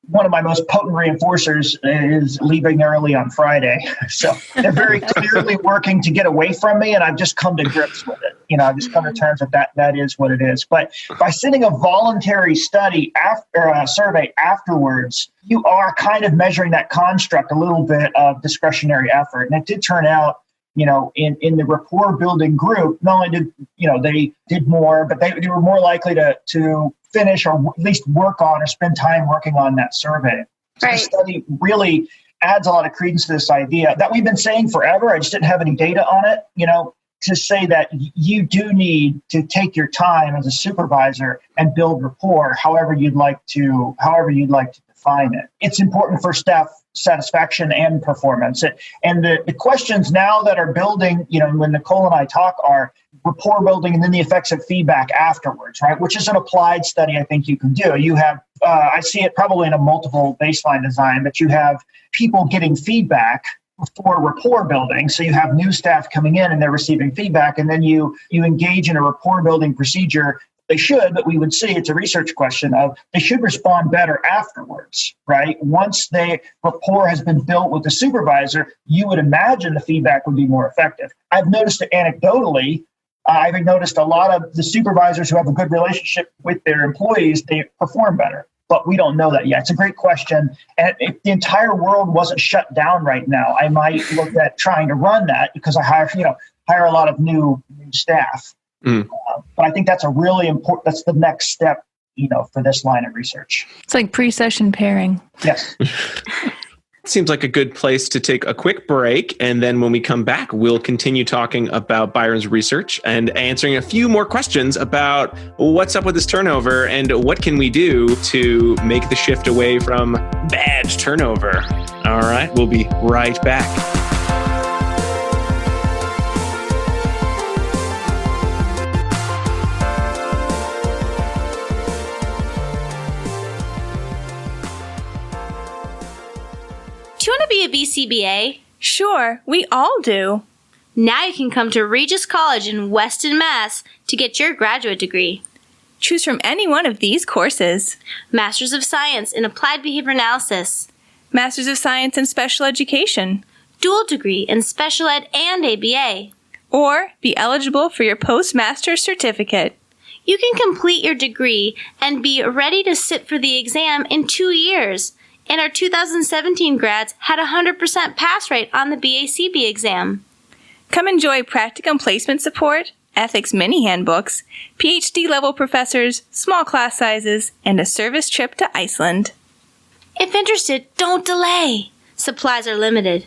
one of my most potent reinforcers is leaving early on Friday. So they're very clearly working to get away from me, and I've just come to grips with it. I've just come to terms with that is what it is. But by sending a voluntary survey afterwards, you are kind of measuring that construct a little bit of discretionary effort. And it did turn out, in the rapport building group, not only did, they did more, but they were more likely to finish or at least work on or spend time working on that survey. So the study really adds a lot of credence to this idea that we've been saying forever. I just didn't have any data on it, to say that you do need to take your time as a supervisor and build rapport however you'd like to define it. It's important for staff satisfaction and performance. And the questions now that are building, when Nicole and I talk, are rapport building and then the effects of feedback afterwards, right? Which is an applied study I think you can do. You have, I see it probably in a multiple baseline design, but you have people getting feedback for rapport building. So you have new staff coming in and they're receiving feedback, and then you engage in a rapport building procedure. They should, but we would see it's a research question of they should respond better afterwards, right? Once the rapport has been built with the supervisor, you would imagine the feedback would be more effective. I've noticed it anecdotally. I've noticed a lot of the supervisors who have a good relationship with their employees, they perform better. But we don't know that yet. It's a great question. And if the entire world wasn't shut down right now, I might look at trying to run that because I hire a lot of new staff. But I think that's a really important, that's the next step, for this line of research. It's like pre-session pairing. Yes. Seems like a good place to take a quick break. And then when we come back, we'll continue talking about Byron's research and answering a few more questions about what's up with this turnover and what can we do to make the shift away from badge turnover. All right, we'll be right back. Do you want to be a BCBA? Sure, we all do. Now you can come to Regis College in Weston, Mass. to get your graduate degree. Choose from any one of these courses. Masters of Science in Applied Behavior Analysis. Masters of Science in Special Education. Dual degree in Special Ed and ABA. Or be eligible for your postmaster's certificate. You can complete your degree and be ready to sit for the exam in 2 years. And our 2017 grads had a 100% pass rate on the BACB exam. Come enjoy practicum placement support, ethics mini handbooks, PhD-level professors, small class sizes, and a service trip to Iceland. If interested, don't delay. Supplies are limited.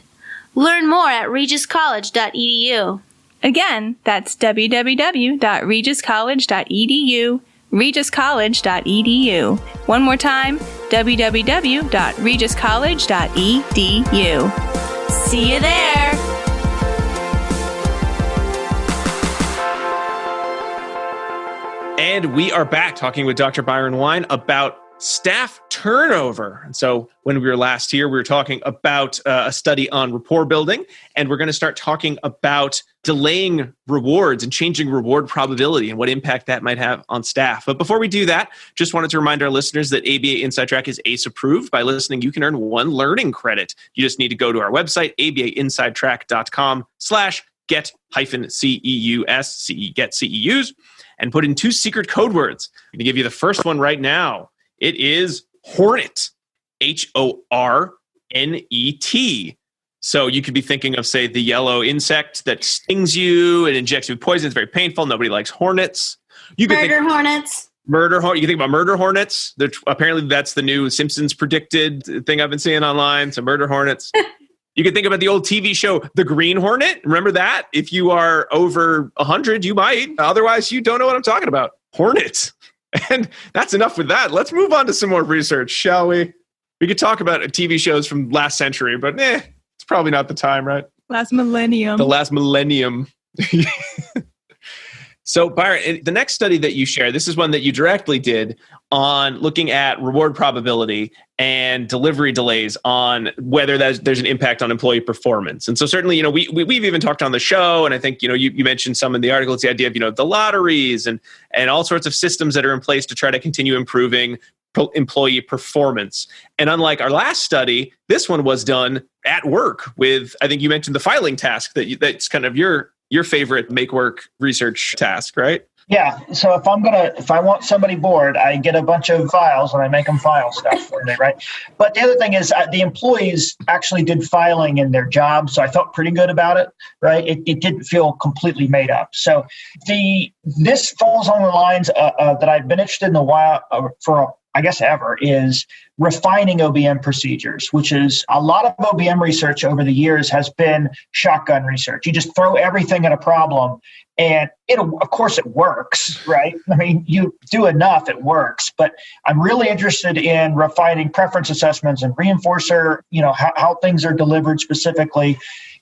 Learn more at regiscollege.edu. Again, that's www.regiscollege.edu, regiscollege.edu. One more time, www.regiscollege.edu. See you there! And we are back talking with Dr. Byron Wine about staff turnover. And so when we were last here, we were talking about a study on rapport building, and we're going to start talking about delaying rewards and changing reward probability and what impact that might have on staff. But before we do that, just wanted to remind our listeners that ABA Inside Track is ACE approved. By listening, you can earn 1 learning credit. You just need to go to our website, abainsidetrack.com/get-CEUS, get CEUs, and put in 2 secret code words. I'm going to give you the first one right now. It is Hornet, Hornet. So you could be thinking of, say, the yellow insect that stings you and injects you with poison. It's very painful. Nobody likes hornets. You could hornets. You can think about murder hornets. Apparently, that's the new Simpsons predicted thing I've been seeing online. So murder hornets. You can think about the old TV show, The Green Hornet. Remember that? If you are over 100, you might. Otherwise, you don't know what I'm talking about. Hornets. And that's enough with that. Let's move on to some more research, shall we? We could talk about TV shows from last century, but it's probably not the time, right? Last millennium. The last millennium. So, Byron, the next study that you share, this is one that you directly did on looking at reward probability and delivery delays on whether there's an impact on employee performance. And so certainly, we've even talked on the show, and I think, you mentioned some in the article, it's the idea of, the lotteries and all sorts of systems that are in place to try to continue improving employee performance. And unlike our last study, this one was done at work with, I think you mentioned the filing task that's kind of your favorite make work research task, right? Yeah. So if I want somebody bored, I get a bunch of files and I make them file stuff for me, right? But the other thing is the employees actually did filing in their job, so I felt pretty good about it, right? It didn't feel completely made up. So this falls on the lines that I've been interested in a while for I guess ever, is refining OBM procedures, which is a lot of OBM research over the years has been shotgun research. You just throw everything at a problem and of course it works, right? I mean, you do enough, it works. But I'm really interested in refining preference assessments and reinforcer, how things are delivered specifically.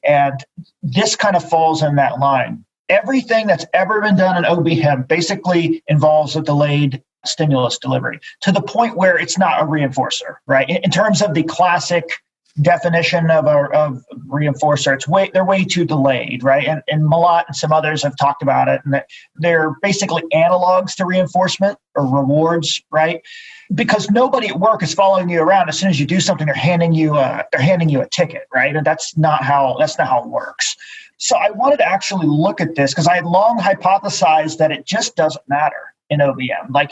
And this kind of falls in that line. Everything that's ever been done in OBM basically involves a delayed stimulus delivery to the point where it's not a reinforcer, right? In terms of the classic definition of reinforcer, they're way too delayed, right? And Malat and some others have talked about it, and that they're basically analogs to reinforcement or rewards, right? Because nobody at work is following you around. As soon as you do something, they're handing you a ticket, right? And that's not how it works. So I wanted to actually look at this because I had long hypothesized that it just doesn't matter in OBM. Like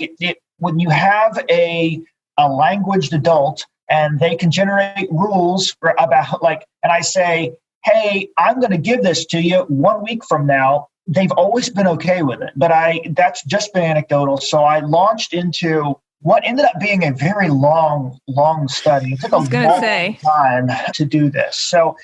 when you have a languaged adult and they can generate rules about and I say, hey, I'm going to give this to you 1 week from now, they've always been okay with it. But that's just been anecdotal. So I launched into what ended up being a very long study. It took a long time to do this. So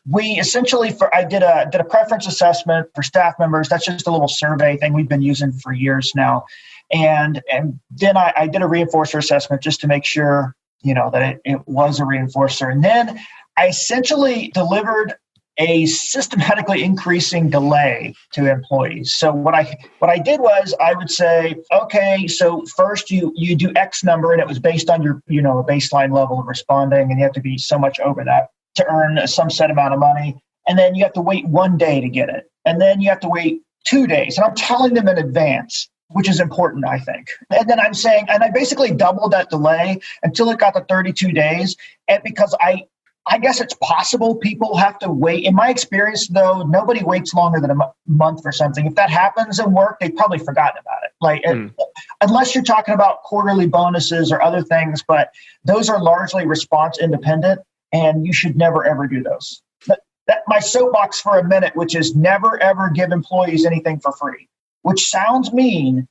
we essentially, I did a preference assessment for staff members. That's just a little survey thing we've been using for years now. And then I did a reinforcer assessment just to make sure, that it was a reinforcer. And then I essentially delivered a systematically increasing delay to employees. So what I did was I would say, okay, so first you do X number, and it was based on your, a baseline level of responding, and you have to be so much over that to earn some set amount of money. And then you have to wait 1 day to get it. And then you have to wait 2 days. And I'm telling them in advance, which is important, I think. And then I'm saying, and I basically doubled that delay until it got to 32 days. And because I guess it's possible people have to wait. In my experience, though, nobody waits longer than a month for something. If that happens in work, they've probably forgotten about it. Unless you're talking about quarterly bonuses or other things, but those are largely response independent, and you should never, ever do those. But my soapbox for a minute, which is never, ever give employees anything for free, which sounds mean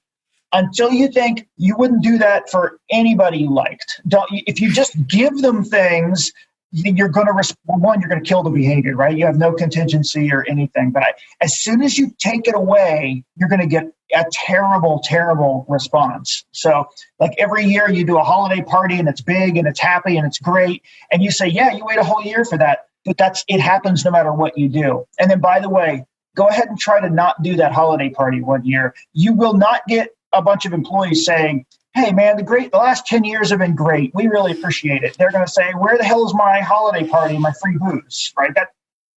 until you think you wouldn't do that for anybody you liked. If you just give them things, you're going to kill the behavior, right? You have no contingency or anything. But as soon as you take it away, you're going to get a terrible, terrible response. So like every year you do a holiday party and it's big and it's happy and it's great. And you say, yeah, you wait a whole year for that. But it happens no matter what you do. And then, by the way, go ahead and try to not do that holiday party 1 year. You will not get a bunch of employees saying, hey, man, the last 10 years have been great. We really appreciate it. They're going to say, where the hell is my holiday party, my free booze, right? That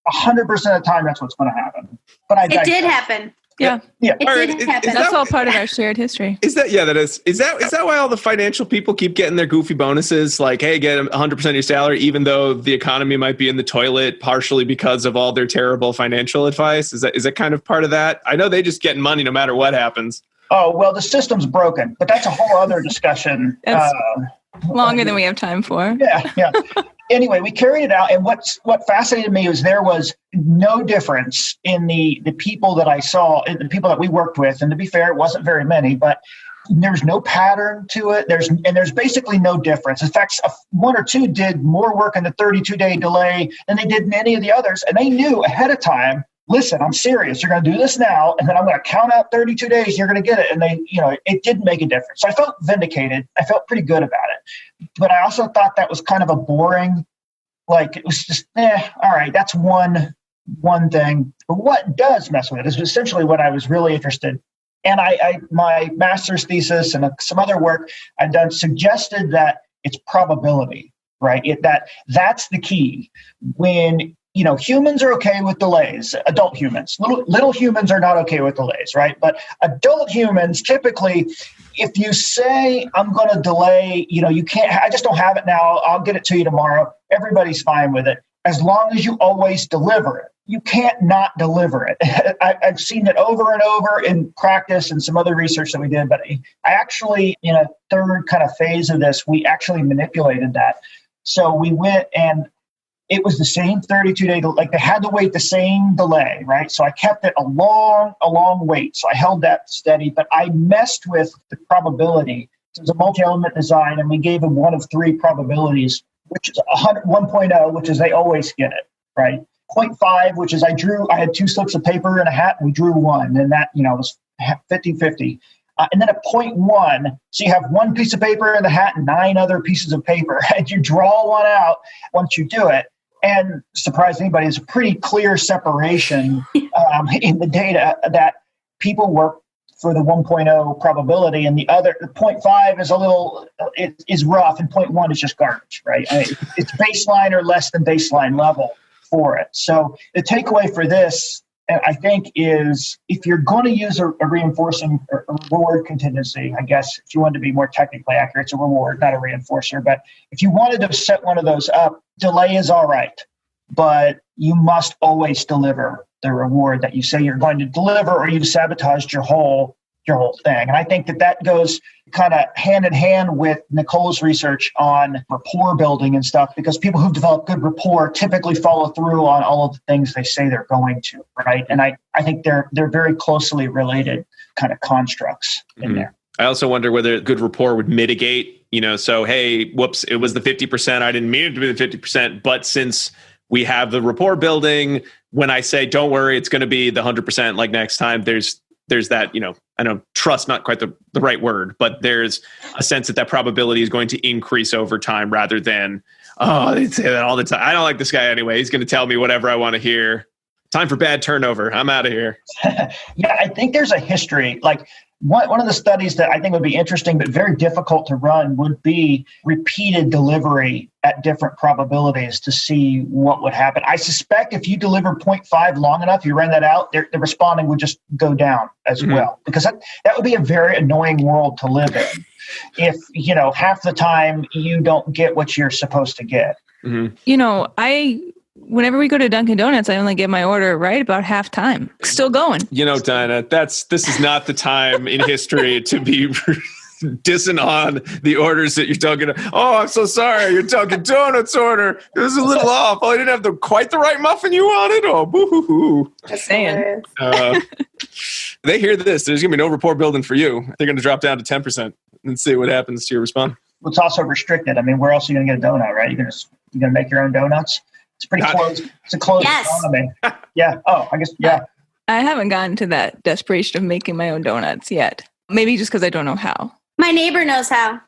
100% of the time, that's what's going to happen. But it did happen. Yeah. It did happen. That's all part of our shared history. That is. Is that why all the financial people keep getting their goofy bonuses? Like, hey, get 100% of your salary, even though the economy might be in the toilet, partially because of all their terrible financial advice? Is that kind of part of that? I know they just get money no matter what happons. Oh, well, the system's broken, but that's a whole other discussion. That's longer than we have time for. Yeah. Anyway, we carried it out. And what fascinated me was there was no difference in the people that I saw, in the people that we worked with. And to be fair, it wasn't very many, but there's no pattern to it. There's basically no difference. In fact, 1 or 2 did more work in the 32-day delay than they did in any of the others. And they knew ahead of time, listen, I'm serious. You're going to do this now, and then I'm going to count out 32 days. You're going to get it. And it didn't make a difference. So I felt vindicated. I felt pretty good about it. But I also thought that was kind of a boring, like it was just, all right, that's one thing. But what does mess with it is essentially what I was really interested in. And my master's thesis and some other work I've done suggested that it's probability, right? That's the key. When humans are okay with delays, adult humans. Little humans are not okay with delays, right? But adult humans, typically, if you say, I'm going to delay, you can't, I just don't have it now, I'll get it to you tomorrow, everybody's fine with it, as long as you always deliver it. You can't not deliver it. I've seen it over and over in practice and some other research that we did, but I actually, in a third kind of phase of this, we actually manipulated that. So we went and it was the same 32-day, like they had to wait the same delay, right? So I kept it a long wait. So I held that steady, but I messed with the probability. It was a multi-element design, and we gave them 1 of 3 probabilities, which is 1.0, which is they always get it, right? 0.5, which is I had 2 slips of paper and a hat, and we drew 1, and that, was 50-50. And then a 0.1, so you have 1 piece of paper in the hat and 9 other pieces of paper, and you draw 1 out once you do it. And surprise anybody, there's a pretty clear separation in the data that people work for the 1.0 probability, and the other 0.5 is is rough, and 0.1 is just garbage, right? It's baseline or less than baseline level for it. So the takeaway for this, I think, is if you're going to use a reinforcing or a reward contingency, I guess if you want to be more technically accurate, it's a reward, not a reinforcer. But if you wanted to set one of those up, delay is all right, but you must always deliver the reward that you say you're going to deliver, or you've sabotaged your whole thing. And I think that goes kind of hand in hand with Nicole's research on rapport building and stuff, because people who've developed good rapport typically follow through on all of the things they say they're going to, right? And I think they're very closely related kind of constructs in there. I also wonder whether good rapport would mitigate, so, hey, whoops, it was the 50%. I didn't mean it to be the 50%. But since we have the rapport building, when I say, don't worry, it's going to be the 100%, like next time, there's that, I know trust, not quite the right word, but there's a sense that probability is going to increase over time rather than, oh, they say that all the time. I don't like this guy anyway. He's going to tell me whatever I want to hear. Time for bad turnover. I'm out of here. Yeah, I think there's a history. Like one of the studies that I think would be interesting but very difficult to run would be repeated delivery at different probabilities to see what would happen. I suspect if you deliver 0.5 long enough, you ran that out, the responding would just go down as well, because that would be a very annoying world to live in. If, half the time you don't get what you're supposed to get. Whenever we go to Dunkin Donuts, I only get my order right about half time. Still going. Dinah, this is not the time in history to be dissing on the orders that you're talking about. Oh, I'm so sorry. Your Dunkin Donuts order. It was a little off. Oh, I didn't have quite the right muffin you wanted. Oh, boo-hoo-hoo. Just saying. They hear this. There's going to be no rapport building for you. They're going to drop down to 10% and see what happens to your response. Well, it's also restricted. I mean, where else are you going to get a donut, right? You're going to make your own donuts? It's pretty close. It's a closed economy. Yeah. Oh, I guess. Yeah. I haven't gotten to that desperation of making my own donuts yet. Maybe just because I don't know how. My neighbor knows how.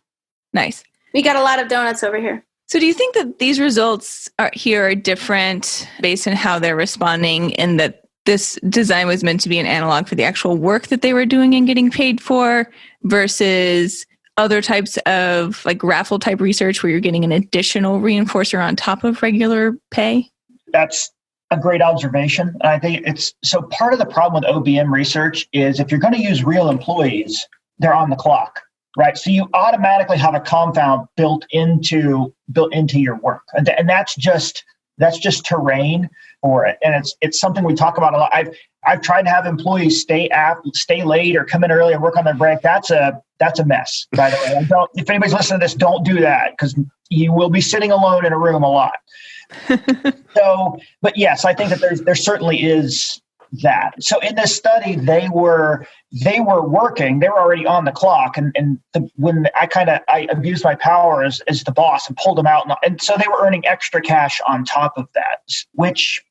Nice. We got a lot of donuts over here. So do you think that these results are different based on how they're responding, and that this design was meant to be an analog for the actual work that they were doing and getting paid for versus other types of like raffle type research where you're getting an additional reinforcer on top of regular pay? That's a great observation. And I think so part of the problem with OBM research is if you're going to use real employees, they're on the clock, right? So you automatically have a confound built into your work. And that's just terrain for it. And it's something we talk about a lot. I've tried to have employees stay late or come in early and work on their break. That's a mess, by the way. If anybody's listening to this, don't do that, because you will be sitting alone in a room a lot. So, but yes, I think that there certainly is that. So in this study, they were working, they were already on the clock. When I abused my power as the boss and pulled them out. And so they were earning extra cash on top of that, which,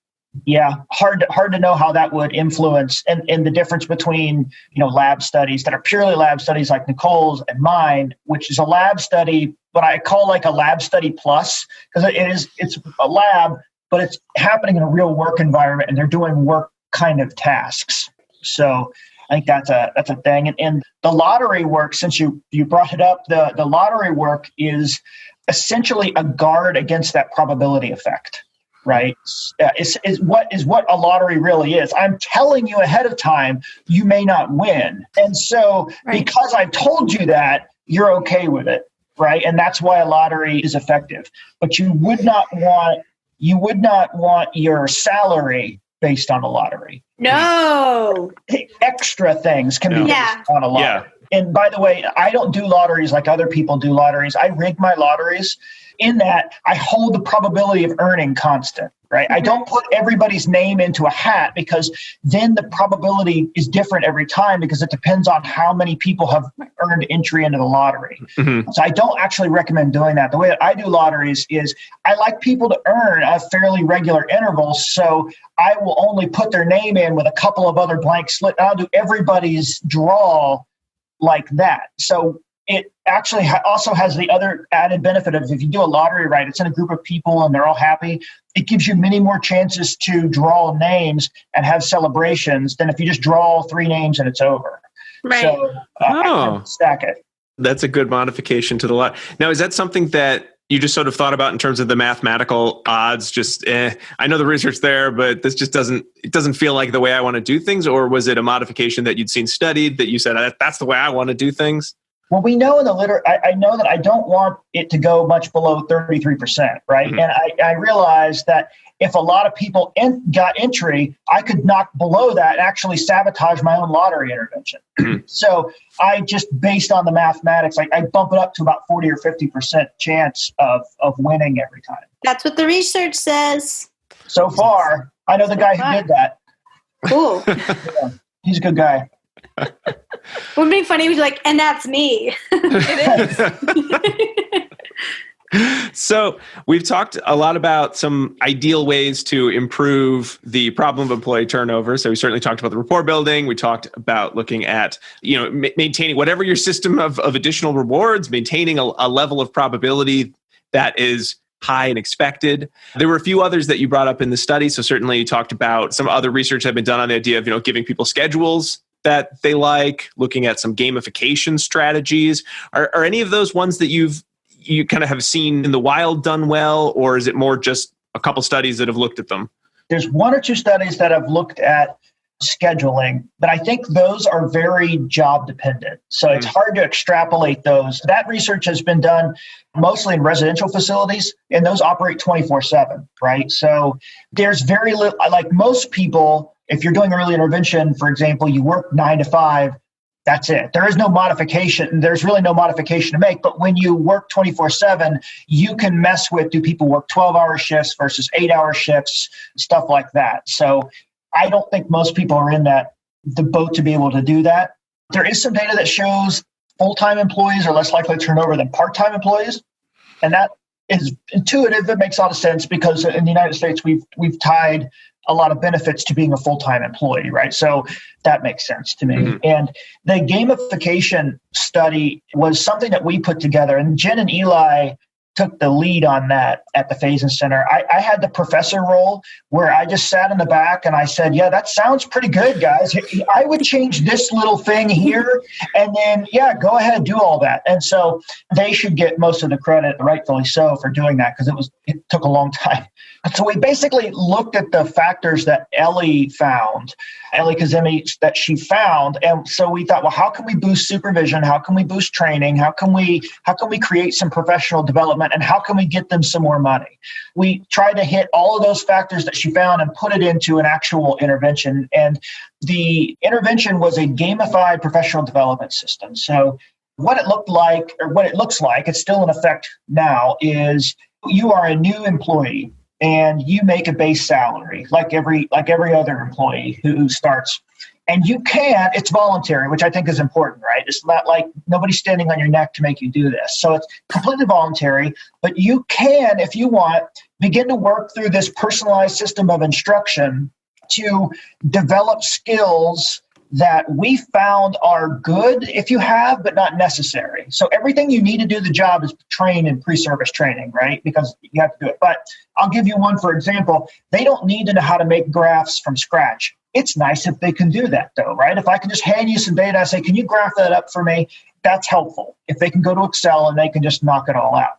yeah, hard to know how that would influence and the difference between, lab studies that are purely lab studies like Nicole's and mine, which is a lab study, what I call like a lab study plus, because it's a lab, but it's happening in a real work environment and they're doing work kind of tasks. So I think that's a thing. And the lottery work, since you brought it up, the lottery work is essentially a guard against that probability effect. Right? Is what a lottery really is. I'm telling you ahead of time, you may not win. And so because I've told you that, you're okay with it. Right? And that's why a lottery is effective. But you would not want your salary based on a lottery. No. Extra things can be based on a lottery. Yeah. And by the way, I don't do lotteries like other people do lotteries. I rig my lotteries in that I hold the probability of earning constant, right? I don't put everybody's name into a hat, because then the probability is different every time, because it depends on how many people have earned entry into the lottery. Mm-hmm. So I don't actually recommend doing that. The way that I do lotteries is I like people to earn at fairly regular intervals. So I will only put their name in with a couple of other blank slips. I'll do everybody's draw like that. So it actually also has the other added benefit of, if you do a lottery right, it's in a group of people and they're all happy. It gives you many more chances to draw names and have celebrations than if you just draw 3 names and it's over. Right. So I can stack it. That's a good modification to the lot. Now, is that something that you just sort of thought about in terms of the mathematical odds? I know the research there, but this just doesn't feel like the way I want to do things. Or was it a modification that you'd seen studied that you said, that's the way I want to do things? Well, we know in the I know that I don't want it to go much below 33%, right? Mm-hmm. And I realized that if a lot of people got entry, I could knock below that and actually sabotage my own lottery intervention. Mm-hmm. So I just, based on the mathematics, I bump it up to about 40 or 50% chance of winning every time. That's what the research says. So far, I know the guy who did that. Cool. Yeah, he's a good guy. Wouldn't it be funny? We'd be like, and that's me. It is. So we've talked a lot about some ideal ways to improve the problem of employee turnover. So we certainly talked about the rapport building. We talked about looking at, maintaining whatever your system of additional rewards, maintaining a level of probability that is high and expected. There were a few others that you brought up in the study. So certainly you talked about some other research that had been done on the idea of, giving people schedules that they like, looking at some gamification strategies. Are any of those ones that you kind of have seen in the wild done well, or is it more just a couple studies that have looked at them? There's one or two studies that have looked at scheduling, but I think those are very job dependent. So it's hard to extrapolate those. That research has been done mostly in residential facilities, and those operate 24/7, right? So there's very little, like most people, if you're doing early intervention, for example, you work 9 to 5, that's it. There is no modification. There's really no modification to make. But when you work 24/7, you can mess with, do people work 12-hour shifts versus 8-hour shifts, stuff like that. So I don't think most people are in the boat to be able to do that. There is some data that shows full-time employees are less likely to turn over than part-time employees. And that is intuitive. It makes a lot of sense because in the United States, we've tied a lot of benefits to being a full-time employee, right? So that makes sense to me. Mm-hmm. And the gamification study was something that we put together, and Jen and Eli took the lead on that at the Faison Center. I had the professor role where I just sat in the back and I said, yeah, that sounds pretty good, guys. I would change this little thing here and then, yeah, go ahead, do all that. And so they should get most of the credit, rightfully so, for doing that because it took a long time. So we basically looked at the factors that Ellie Kazemi, that she found. And so we thought, well, how can we boost supervision? How can we boost training? How can we create some professional development? And how can we get them some more money? We tried to hit all of those factors that she found and put it into an actual intervention. And the intervention was a gamified professional development system. So what it looked like, or what it looks like, it's still in effect now, is you are a new employee and you make a base salary like every other employee who starts. And it's voluntary, which I think is important, right? It's not like nobody's standing on your neck to make you do this. So it's completely voluntary, but you can, if you want, begin to work through this personalized system of instruction to develop skills that we found are good if you have, but not necessary. So everything you need to do the job is trained in pre-service training, right? Because you have to do it. But I'll give you one, for example. They don't need to know how to make graphs from scratch. It's nice if they can do that, though, right? If I can just hand you some data and say, can you graph that up for me? That's helpful. If they can go to Excel and they can just knock it all out.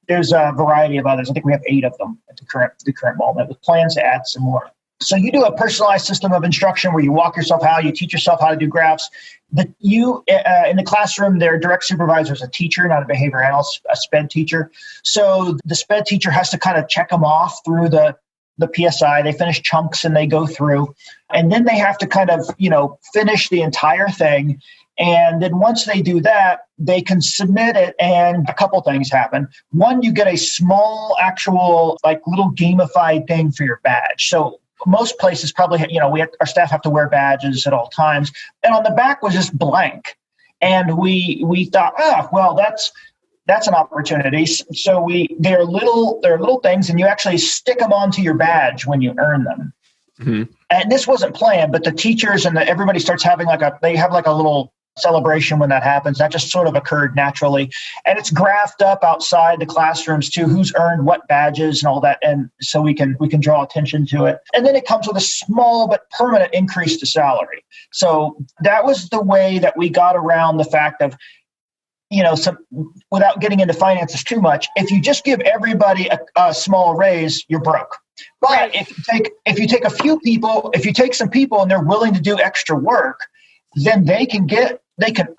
There's a variety of others. I think we have 8 of them at the current moment with plans to add some more. So you do a personalized system of instruction where you walk yourself how, you teach yourself how to do graphs. In the classroom, their direct supervisor is a teacher, not a behavior analyst, a SPED teacher. So the SPED teacher has to kind of check them off through the PSI. They finish chunks and they go through. And then they have to kind of, finish the entire thing. And then once they do that, they can submit it and a couple things happen. One, you get a small actual little gamified thing for your badge. So most places probably, our staff have to wear badges at all times. And on the back was just blank. And we thought, that's an opportunity. So they're little things, and you actually stick them onto your badge when you earn them. Mm-hmm. And this wasn't planned, but the teachers and everybody starts having they have a little celebration when that happens. That just sort of occurred naturally. And it's graphed up outside the classrooms too, who's earned what badges and all that. And so we can draw attention to it. And then it comes with a small but permanent increase to salary. So that was the way that we got around the fact of, without getting into finances too much, if you just give everybody a small raise, you're broke. But right. if you take a few people, if you take some people and they're willing to do extra work, then they can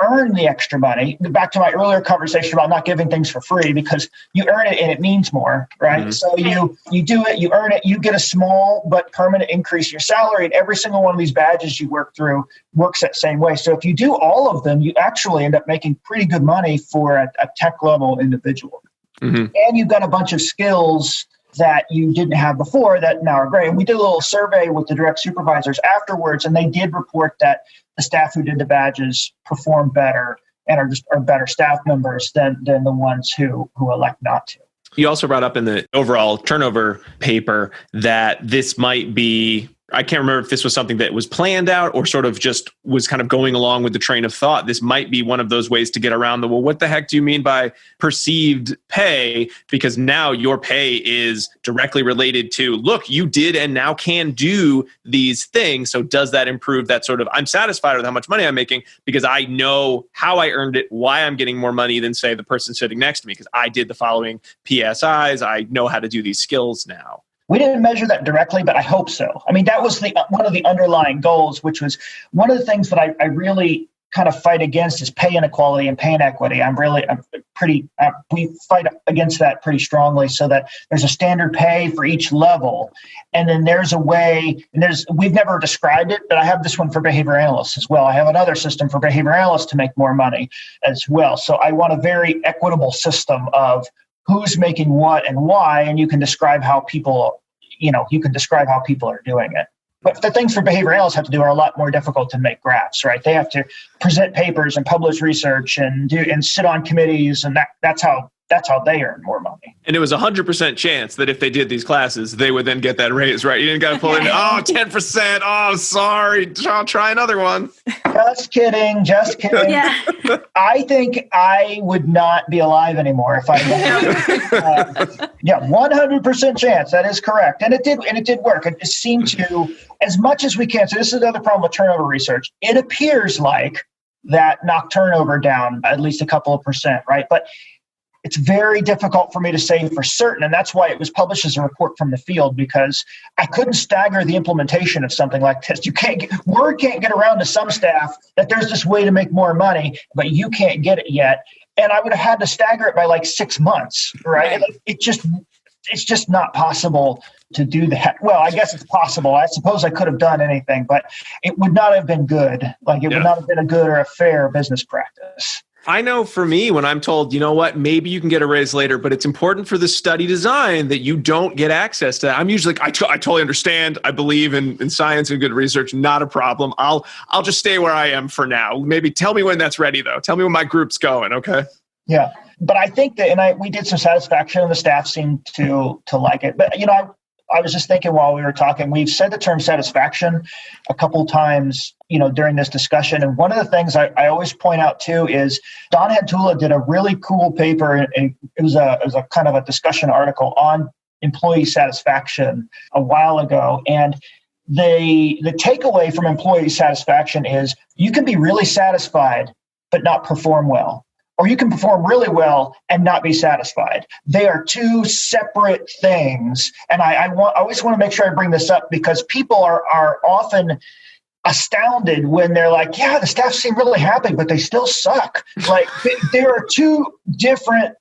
earn the extra money. Back to my earlier conversation about not giving things for free, because you earn it and it means more, right? Mm-hmm. So you do it, you earn it, you get a small but permanent increase in your salary, and every single one of these badges you work through works that same way. So if you do all of them, you actually end up making pretty good money for a tech level individual. Mm-hmm. And you've got a bunch of skills that you didn't have before that now are great. And we did a little survey with the direct supervisors afterwards, and they did report that the staff who did the badges perform better and are better staff members than the ones who elect not to. You also brought up in the overall turnover paper that this might be, I can't remember if this was something that was planned out or sort of just was kind of going along with the train of thought. This might be one of those ways to get around well, what the heck do you mean by perceived pay? Because now your pay is directly related to, look, you did and now can do these things. So does that improve that sort of, I'm satisfied with how much money I'm making because I know how I earned it, why I'm getting more money than, say, the person sitting next to me because I did the following PSIs. I know how to do these skills now. We didn't measure that directly, but I hope so. I meat, that was one of the underlying goals, which was one of the things that I really kind of fight against is pay inequality and pay inequity. We fight against that pretty strongly so that there's a standard pay for each level. And then there's a way, we've never described it, but I have this one for behavior analysts as well. I have another system for behavior analysts to make more money as well. So I want a very equitable system of who's making what and why, and you can describe how people are doing it. But the things for behavior analysts have to do are a lot more difficult to make graphs, right? They have to present papers and publish research and sit on committees, and that's how they earn more money. And it was 100% chance that if they did these classes, they would then get that raise, right? You didn't got to pull in, 10%. Oh, sorry. I'll try another one. Just kidding. Yeah. I think I would not be alive anymore if I didn't. 100% chance. That is correct. And it did work. It seemed to, as much as we can. So this is another problem with turnover research. It appears like that knocked turnover down at least a couple of percent, right? But it's very difficult for me to say for certain, and that's why it was published as a report from the field, because I couldn't stagger the implementation of something like this. Word can't get around to some staff that there's this way to make more money, but you can't get it yet. And I would have had to stagger it by like 6 months, right? It's just not possible to do that. Well, I guess it's possible. I suppose I could have done anything, but it would not have been good. Would not have been a good or a fair business practice. I know for me, when I'm told, you know what, maybe you can get a raise later, but it's important for the study design that you don't get access to that. I'm usually like, I totally understand. I believe in science and good research, not a problem. I'll just stay where I am for now. Maybe tell me when that's ready, though. Tell me when my group's going, okay? Yeah, but I think that, we did some satisfaction, and the staff seemed to like it. But, I was just thinking while we were talking, we've said the term satisfaction a couple times, during this discussion. And one of the things I always point out too is Don Hantula did a really cool paper, and it was a kind of a discussion article on employee satisfaction a while ago. And the takeaway from employee satisfaction is you can be really satisfied but not perform well. Or you can perform really well and not be satisfied. They are two separate things. And I always want to make sure I bring this up because people are often astounded when they're like, yeah, the staff seem really happy, but they still suck. Like there are two different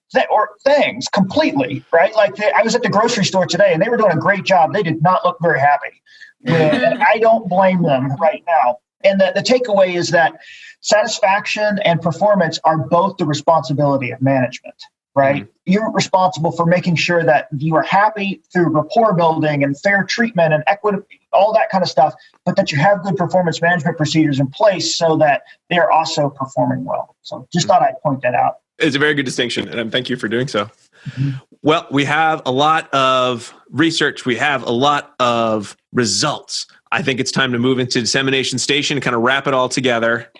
things completely, right? I was at the grocery store today and they were doing a great job. They did not look very happy. And I don't blame them right now. And the takeaway is that satisfaction and performance are both the responsibility of management, right? Mm-hmm. You're responsible for making sure that you are happy through rapport building and fair treatment and equity, all that kind of stuff, but that you have good performance management procedures in place so that they're also performing well. So just thought I'd point that out. It's a very good distinction, and thank you for doing so. Mm-hmm. Well, we have a lot of research. We have a lot of results. I think it's time to move into dissemination station and kind of wrap it all together.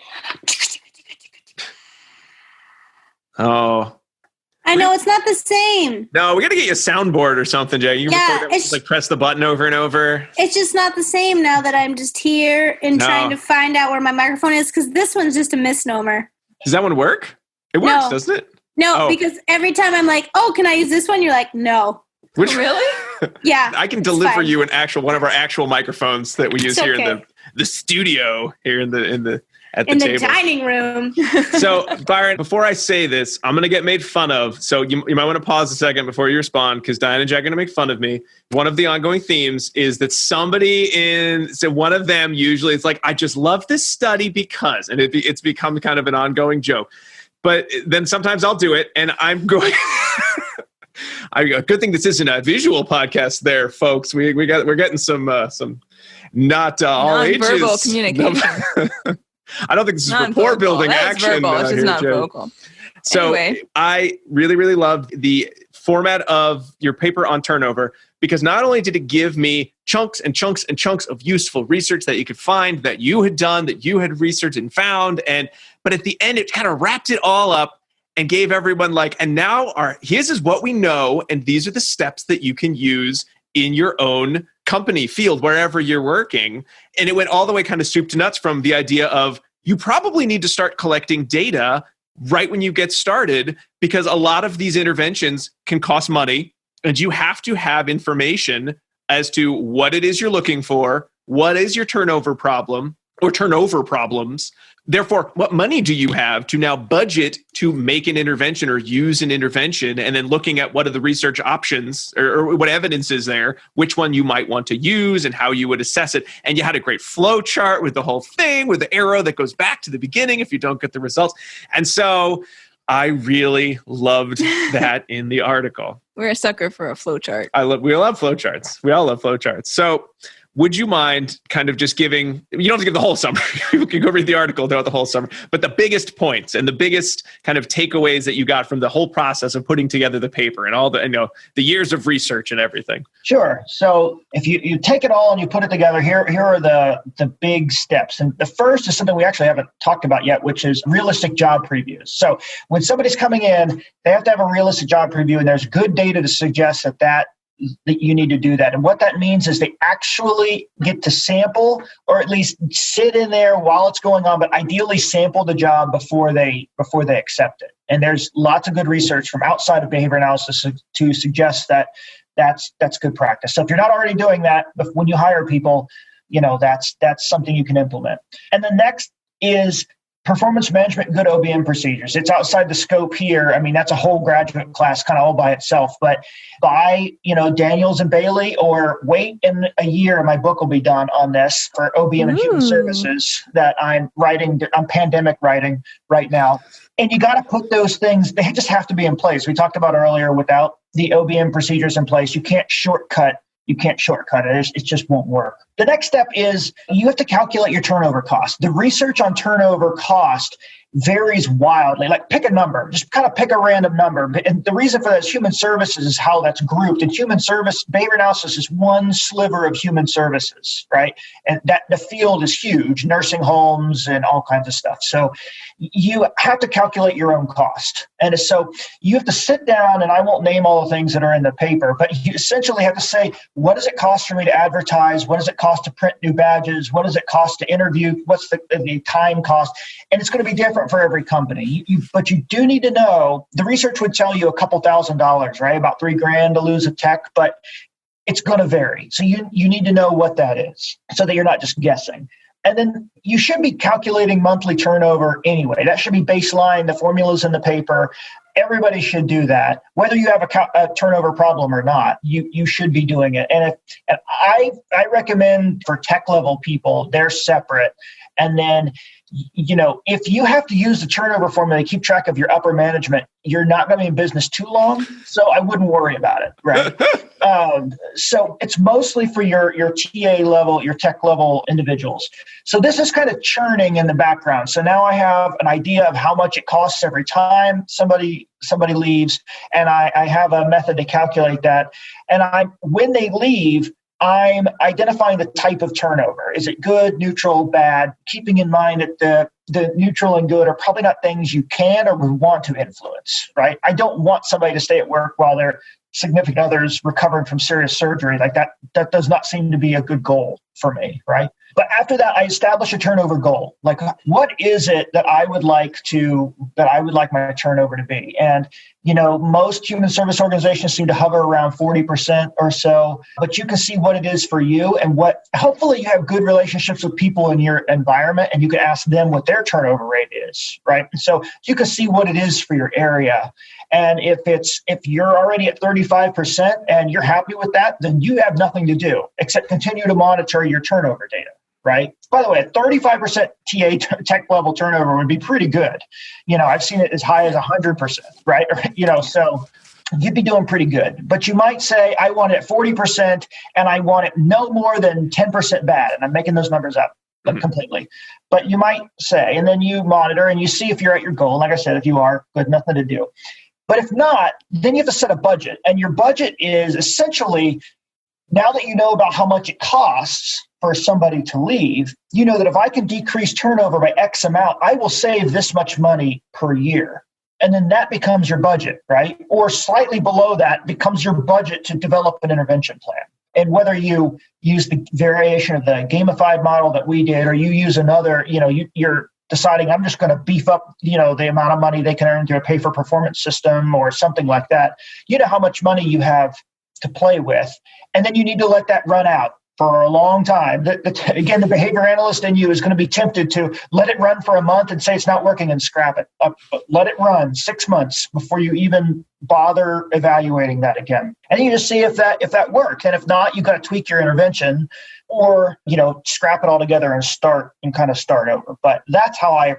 Oh. I know, it's not the same. No, we got to get you a soundboard or something, Jay. You press the button over and over. It's just not the same now that I'm just here and trying to find out where my microphone is, because this one's just a misnomer. Does that one work? It works, doesn't it? No, because every time I'm like, oh, can I use this one? You're like, no. Which really? Yeah. I can deliver you one of our actual microphones that we use here in the studio here at the table. Dining room. So, Byron, before I say this, I'm going to get made fun of. So you might want to pause a second before you respond, because Diane and Jack are going to make fun of me. One of the ongoing themes is that one of them usually it's like, I just love this study because, and it's become kind of an ongoing joke. But then sometimes I'll do it, and I'm going Good thing this isn't a visual podcast, there, folks. We're getting some not all ages non-verbal communication. I don't think this is rapport building action. Verbal. It's just not vocal. So anyway. I really, really loved the format of your paper on turnover, because not only did it give me chunks and chunks and chunks of useful research that you could find, that you had done, that you had researched and found, but at the end it kind of wrapped it all up and gave everyone and now here's is what we know, and these are the steps that you can use in your own company, field, wherever you're working. And it went all the way kind of soup to nuts, from the idea of you probably need to start collecting data right when you get started, because a lot of these interventions can cost money, and you have to have information as to what it is you're looking for, what is your turnover problem or turnover problems. Therefore, what money do you have to now budget to make an intervention or use an intervention, and then looking at what are the research options or what evidence is there, which one you might want to use and how you would assess it. And you had a great flow chart with the whole thing, with the arrow that goes back to the beginning if you don't get the results. And so I really loved that in the article. We're a sucker for a flow chart. We all love flow charts. We all love flow charts. So would you mind kind of just giving, you don't have to give the whole summary. You can go read the article throughout the whole summary, but the biggest points and the biggest kind of takeaways that you got from the whole process of putting together the paper and all the years of research and everything. Sure. So if you take it all and you put it together, here are the big steps. And the first is something we actually haven't talked about yet, which is realistic job previews. So when somebody's coming in, they have to have a realistic job preview, and there's good data to suggest that you need to do that. And what that means is they actually get to sample, or at least sit in there while it's going on, but ideally sample the job before they accept it. And there's lots of good research from outside of behavior analysis to suggest that that's good practice. So if you're not already doing that, when you hire people, that's something you can implement. And the next is performance management, good OBM procedures. It's outside the scope here. I mean, that's a whole graduate class kind of all by itself. But by, Daniels and Bailey, or wait in a year, my book will be done on this for OBM and human services that I'm pandemic writing right now. And you got to put those things, they just have to be in place. We talked about earlier, without the OBM procedures in place, you can't shortcut it. It just won't work. The next step is you have to calculate your turnover cost. The research on turnover cost varies wildly. Pick a number, just kind of pick a random number. And the reason for that is human services is how that's grouped. And behavior analysis is one sliver of human services, right? And that the field is huge, nursing homes and all kinds of stuff. So you have to calculate your own cost. And so you have to sit down, and I won't name all the things that are in the paper, but you essentially have to say, what does it cost for me to advertise? What does it cost to print new badges? What does it cost to interview? What's the time cost? And it's going to be different for every company. But you do need to know, the research would tell you a couple $1,000s, right? About $3,000 to lose a tech, but it's going to vary. So you need to know what that is so that you're not just guessing. And then you should be calculating monthly turnover anyway. That should be baseline. The formula's in the paper. Everybody should do that. Whether you have a turnover problem or not, you should be doing it. And I recommend for tech level people, they're separate. And then, if you have to use the turnover formula to keep track of your upper management, you're not going to be in business too long. So I wouldn't worry about it, right? So it's mostly for your TA level, your tech level individuals. So this is kind of churning in the background. So now I have an idea of how much it costs every time somebody leaves, and I have a method to calculate that. And when they leave, I'm identifying the type of turnover. Is it good, neutral, bad? Keeping in mind that the neutral and good are probably not things you can or would want to influence, right? I don't want somebody to stay at work while their significant other's recovering from serious surgery. That does not seem to be a good goal for me, right? But after that, I establish a turnover goal. What is it that I would like my turnover to be? And, most human service organizations seem to hover around 40% or so, but you can see what it is for you, and hopefully you have good relationships with people in your environment, and you can ask them what their turnover rate is, right? And so you can see what it is for your area. And if you're already at 35% and you're happy with that, then you have nothing to do except continue to monitor your turnover data, right? By the way, a 35% TA tech level turnover would be pretty good. I've seen it as high as 100%, right? So you'd be doing pretty good. But you might say, I want it 40% and I want it no more than 10% bad. And I'm making those numbers up completely. But you might say, and then you monitor and you see if you're at your goal. Like I said, if you are, good, nothing to do. But if not, then you have to set a budget. And your budget is essentially, now that you know about how much it costs for somebody to leave, you know that if I can decrease turnover by X amount, I will save this much money per year. And then that becomes your budget, right? Or slightly below that becomes your budget to develop an intervention plan. And whether you use the variation of the gamified model that we did, or you use another, you're deciding I'm just going to beef up, the amount of money they can earn through a pay for performance system or something like that. You know how much money you have to play with. And then you need to let that run out for a long time. Again, the behavior analyst in you is going to be tempted to let it run for a month and say it's not working and scrap it. Let it run 6 months before you even bother evaluating that again. And you just see if that works. And if not, you've got to tweak your intervention or, scrap it all together and kind of start over. But that's how I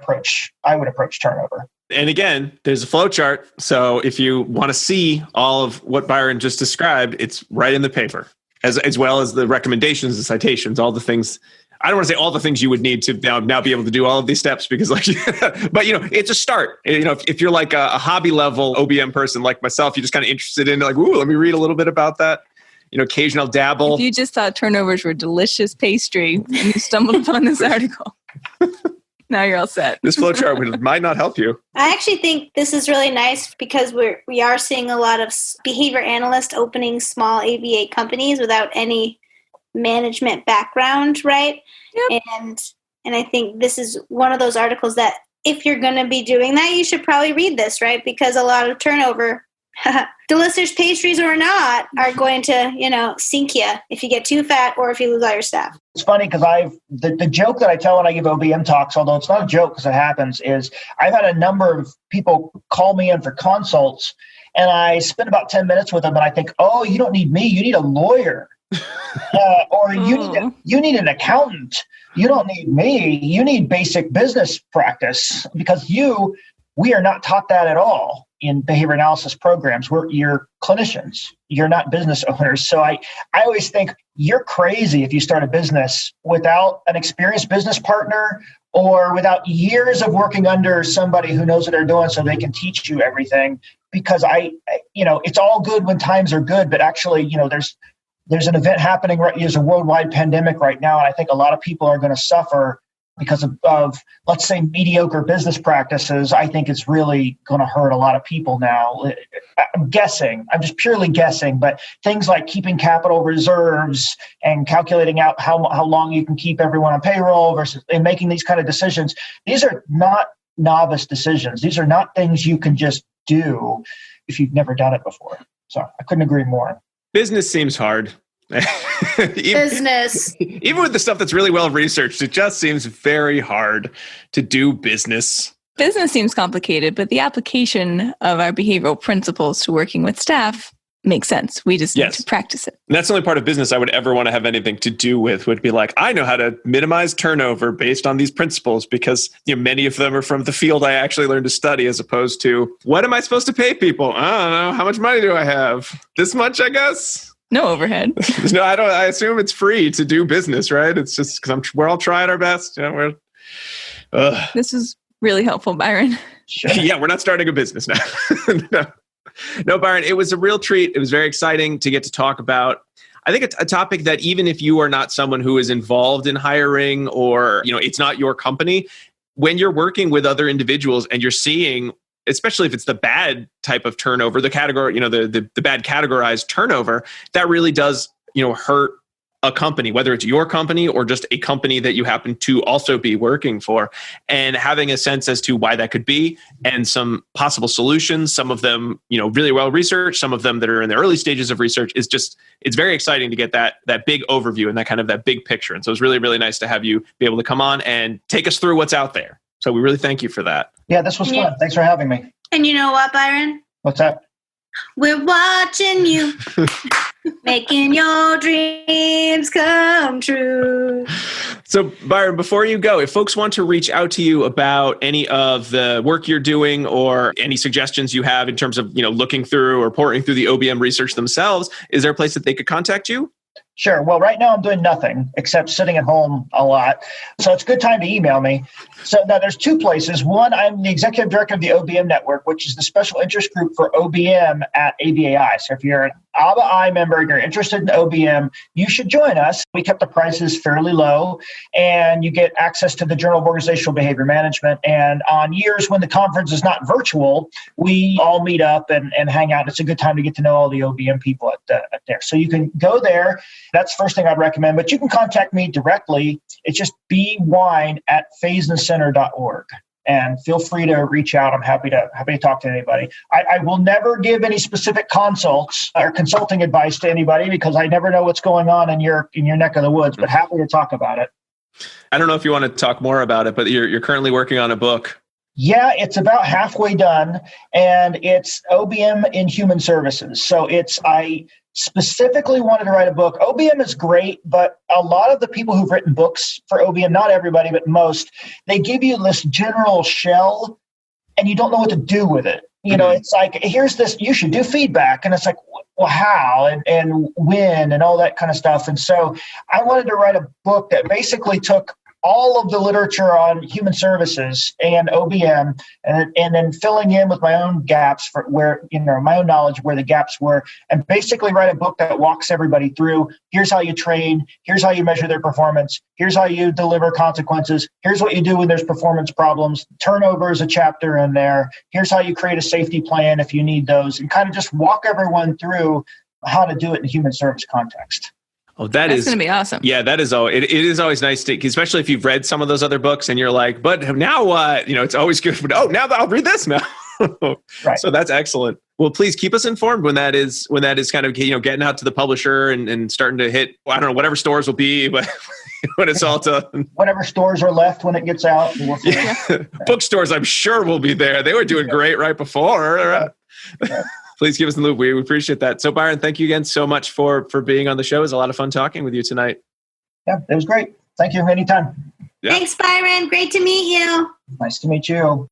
would approach turnover. And again, there's a flow chart. So if you want to see all of what Byron just described, it's right in the paper. As well as the recommendations, the citations, all the things. I don't want to say all the things you would need to now be able to do all of these steps because but it's a start. If you're like a hobby level OBM person like myself, you're just kind of interested in like, ooh, let me read a little bit about that. Occasional dabble. If you just thought turnovers were delicious pastry and you stumbled upon this article, now you're all set. This flowchart might not help you. I actually think this is really nice because we are seeing a lot of behavior analysts opening small ABA companies without any management background, right? Yep. And I think this is one of those articles that if you're going to be doing that, you should probably read this, right? Because a lot of turnover, delicious pastries or not, are going to, sink you if you get too fat or if you lose all your staff. It's funny because the joke that I tell when I give OBM talks, although it's not a joke because it happens, is I've had a number of people call me in for consults and I spend about 10 minutes with them and I think, oh, you don't need me, you need a lawyer. Or you need an accountant. You don't need me. You need basic business practice because we are not taught that at all in behavior analysis programs. You're clinicians. You're not business owners. So I always think you're crazy if you start a business without an experienced business partner or without years of working under somebody who knows what they're doing so they can teach you everything. Because it's all good when times are good, but actually, there's an event happening right. There's a worldwide pandemic right now, and I think a lot of people are going to suffer because of let's say mediocre business practices. I think it's really going to hurt a lot of people now. I'm guessing. I'm just purely guessing, but things like keeping capital reserves and calculating out how long you can keep everyone on payroll versus and making these kind of decisions. These are not novice decisions. These are not things you can just do if you've never done it before. So I couldn't agree more. Business seems hard. Business. Even with the stuff that's really well researched, it just seems very hard to do business. Business seems complicated, but the application of our behavioral principles to working with staff makes sense. We just need to practice it. And that's the only part of business I would ever want to have anything to do with would be like, I know how to minimize turnover based on these principles because many of them are from the field I actually learned to study as opposed to what am I supposed to pay people? I don't know. How much money do I have? This much, I guess. No overhead. No, I don't. I assume it's free to do business, right? It's just because we're all trying our best. This is really helpful, Byron. Sure. Yeah, we're not starting a business now. No, Byron, it was a real treat. It was very exciting to get to talk about. I think it's a topic that even if you are not someone who is involved in hiring or, it's not your company, when you're working with other individuals and you're seeing, especially if it's the bad type of turnover, the category, the bad categorized turnover, that really does, hurt a company, whether it's your company or just a company that you happen to also be working for, and having a sense as to why that could be and some possible solutions, some of them, really well researched, some of them that are in the early stages of research it's very exciting to get that big overview and that big picture. And so it's really, really nice to have you be able to come on and take us through what's out there. So we really thank you for that. Yeah, this was fun. Thanks for having me. And you know what, Byron? What's that? We're watching you, making your dreams come true. So, Byron, before you go, if folks want to reach out to you about any of the work you're doing or any suggestions you have in terms of, looking through or pouring through the OBM research themselves, is there a place that they could contact you? Sure. Well, right now I'm doing nothing except sitting at home a lot. So it's a good time to email me. So now there's two places. One, I'm the executive director of the OBM network, which is the special interest group for OBM at ABAI. So if you're an ABAI member and you're interested in OBM, you should join us. We kept the prices fairly low and you get access to the Journal of Organizational Behavior Management. And on years when the conference is not virtual, we all meet up and hang out. It's a good time to get to know all the OBM people at there. So you can go there. That's the first thing I'd recommend, but you can contact me directly. It's just bwine@phasencenter.org. And feel free to reach out. I'm happy to talk to anybody. I will never give any specific consults or consulting advice to anybody because I never know what's going on in your neck of the woods, but happy to talk about it. I don't know if you want to talk more about it, but you're currently working on a book. Yeah, it's about halfway done, and it's OBM in human services. So I specifically wanted to write a book. OBM is great, but a lot of the people who've written books for OBM, not everybody, but most, they give you this general shell and you don't know what to do with it. It's like, here's this, you should do feedback. And it's like, well, how and when and all that kind of stuff. And so I wanted to write a book that basically took all of the literature on human services and OBM and then filling in with my own gaps for where, my own knowledge where the gaps were, and basically write a book that walks everybody through. Here's how you train. Here's how you measure their performance. Here's how you deliver consequences. Here's what you do when there's performance problems. Turnover is a chapter in there. Here's how you create a safety plan if you need those, and kind of just walk everyone through how to do it in a human service context. Oh, that's going to be awesome. Yeah, that is. It is always nice to, especially if you've read some of those other books and you're like, but now what? It's always good. But now I'll read this now. Right. So that's excellent. Well, please keep us informed when that is kind of getting out to the publisher and starting to hit. I don't know, whatever stores will be, but when it's all done, whatever stores are left when it gets out. Bookstores, I'm sure will be there. They were doing great right before. Yeah. Please give us the loop. We appreciate that. So, Byron, thank you again so much for being on the show. It was a lot of fun talking with you tonight. Yeah, it was great. Thank you anytime. Yeah. Thanks, Byron. Great to meet you. Nice to meet you.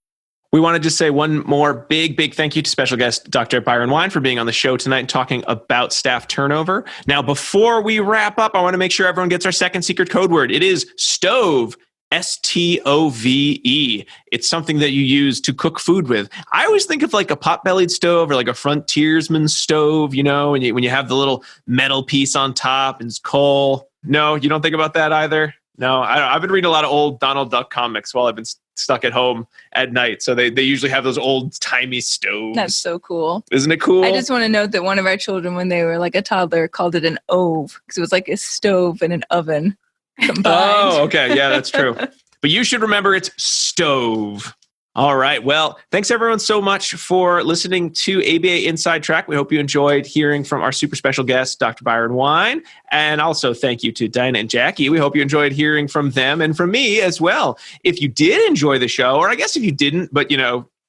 We want to just say one more big thank you to special guest Dr. Byron Wine for being on the show tonight and talking about staff turnover. Now, before we wrap up, I want to make sure everyone gets our second secret code word. It is STOVE. STOVE. It's something that you use to cook food with. I always think of like a pot-bellied stove or like a Frontiersman stove, when you have the little metal piece on top and it's coal. No, you don't think about that either? No, I've been reading a lot of old Donald Duck comics while I've been stuck at home at night. So they usually have those old-timey stoves. That's so cool. Isn't it cool? I just want to note that one of our children, when they were like a toddler, called it an ove because it was like a stove and an oven combined. Oh, okay. Yeah, that's true. But you should remember it's stove. All right. Well, thanks everyone so much for listening to ABA Inside Track. We hope you enjoyed hearing from our super special guest, Dr. Byron Wine. And also thank you to Diana and Jackie. We hope you enjoyed hearing from them and from me as well. If you did enjoy the show, or I guess if you didn't, but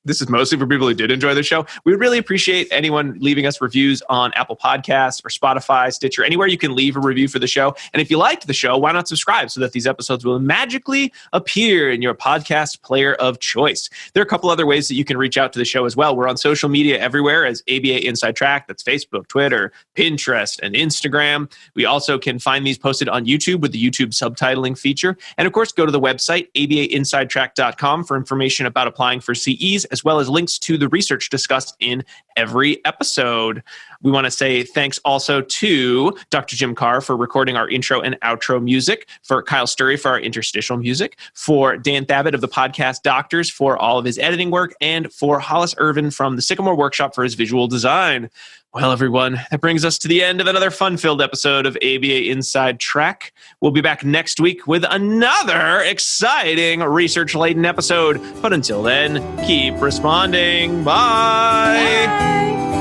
this is mostly for people who did enjoy the show. We would really appreciate anyone leaving us reviews on Apple Podcasts or Spotify, Stitcher, anywhere you can leave a review for the show. And if you liked the show, why not subscribe so that these episodes will magically appear in your podcast player of choice? There are a couple other ways that you can reach out to the show as well. We're on social media everywhere as ABA Inside Track. That's Facebook, Twitter, Pinterest, and Instagram. We also can find these posted on YouTube with the YouTube subtitling feature. And of course, go to the website, abainsidetrack.com, for information about applying for CEs, as well as links to the research discussed in every episode. We want to say thanks also to Dr. Jim Carr for recording our intro and outro music, for Kyle Sturry for our interstitial music, for Dan Thabit of the Podcast Doctors for all of his editing work, and for Hollis Irvin from the Sycamore Workshop for his visual design. Well, everyone, that brings us to the end of another fun-filled episode of ABA Inside Track. We'll be back next week with another exciting research-laden episode. But until then, keep responding. Bye. Bye.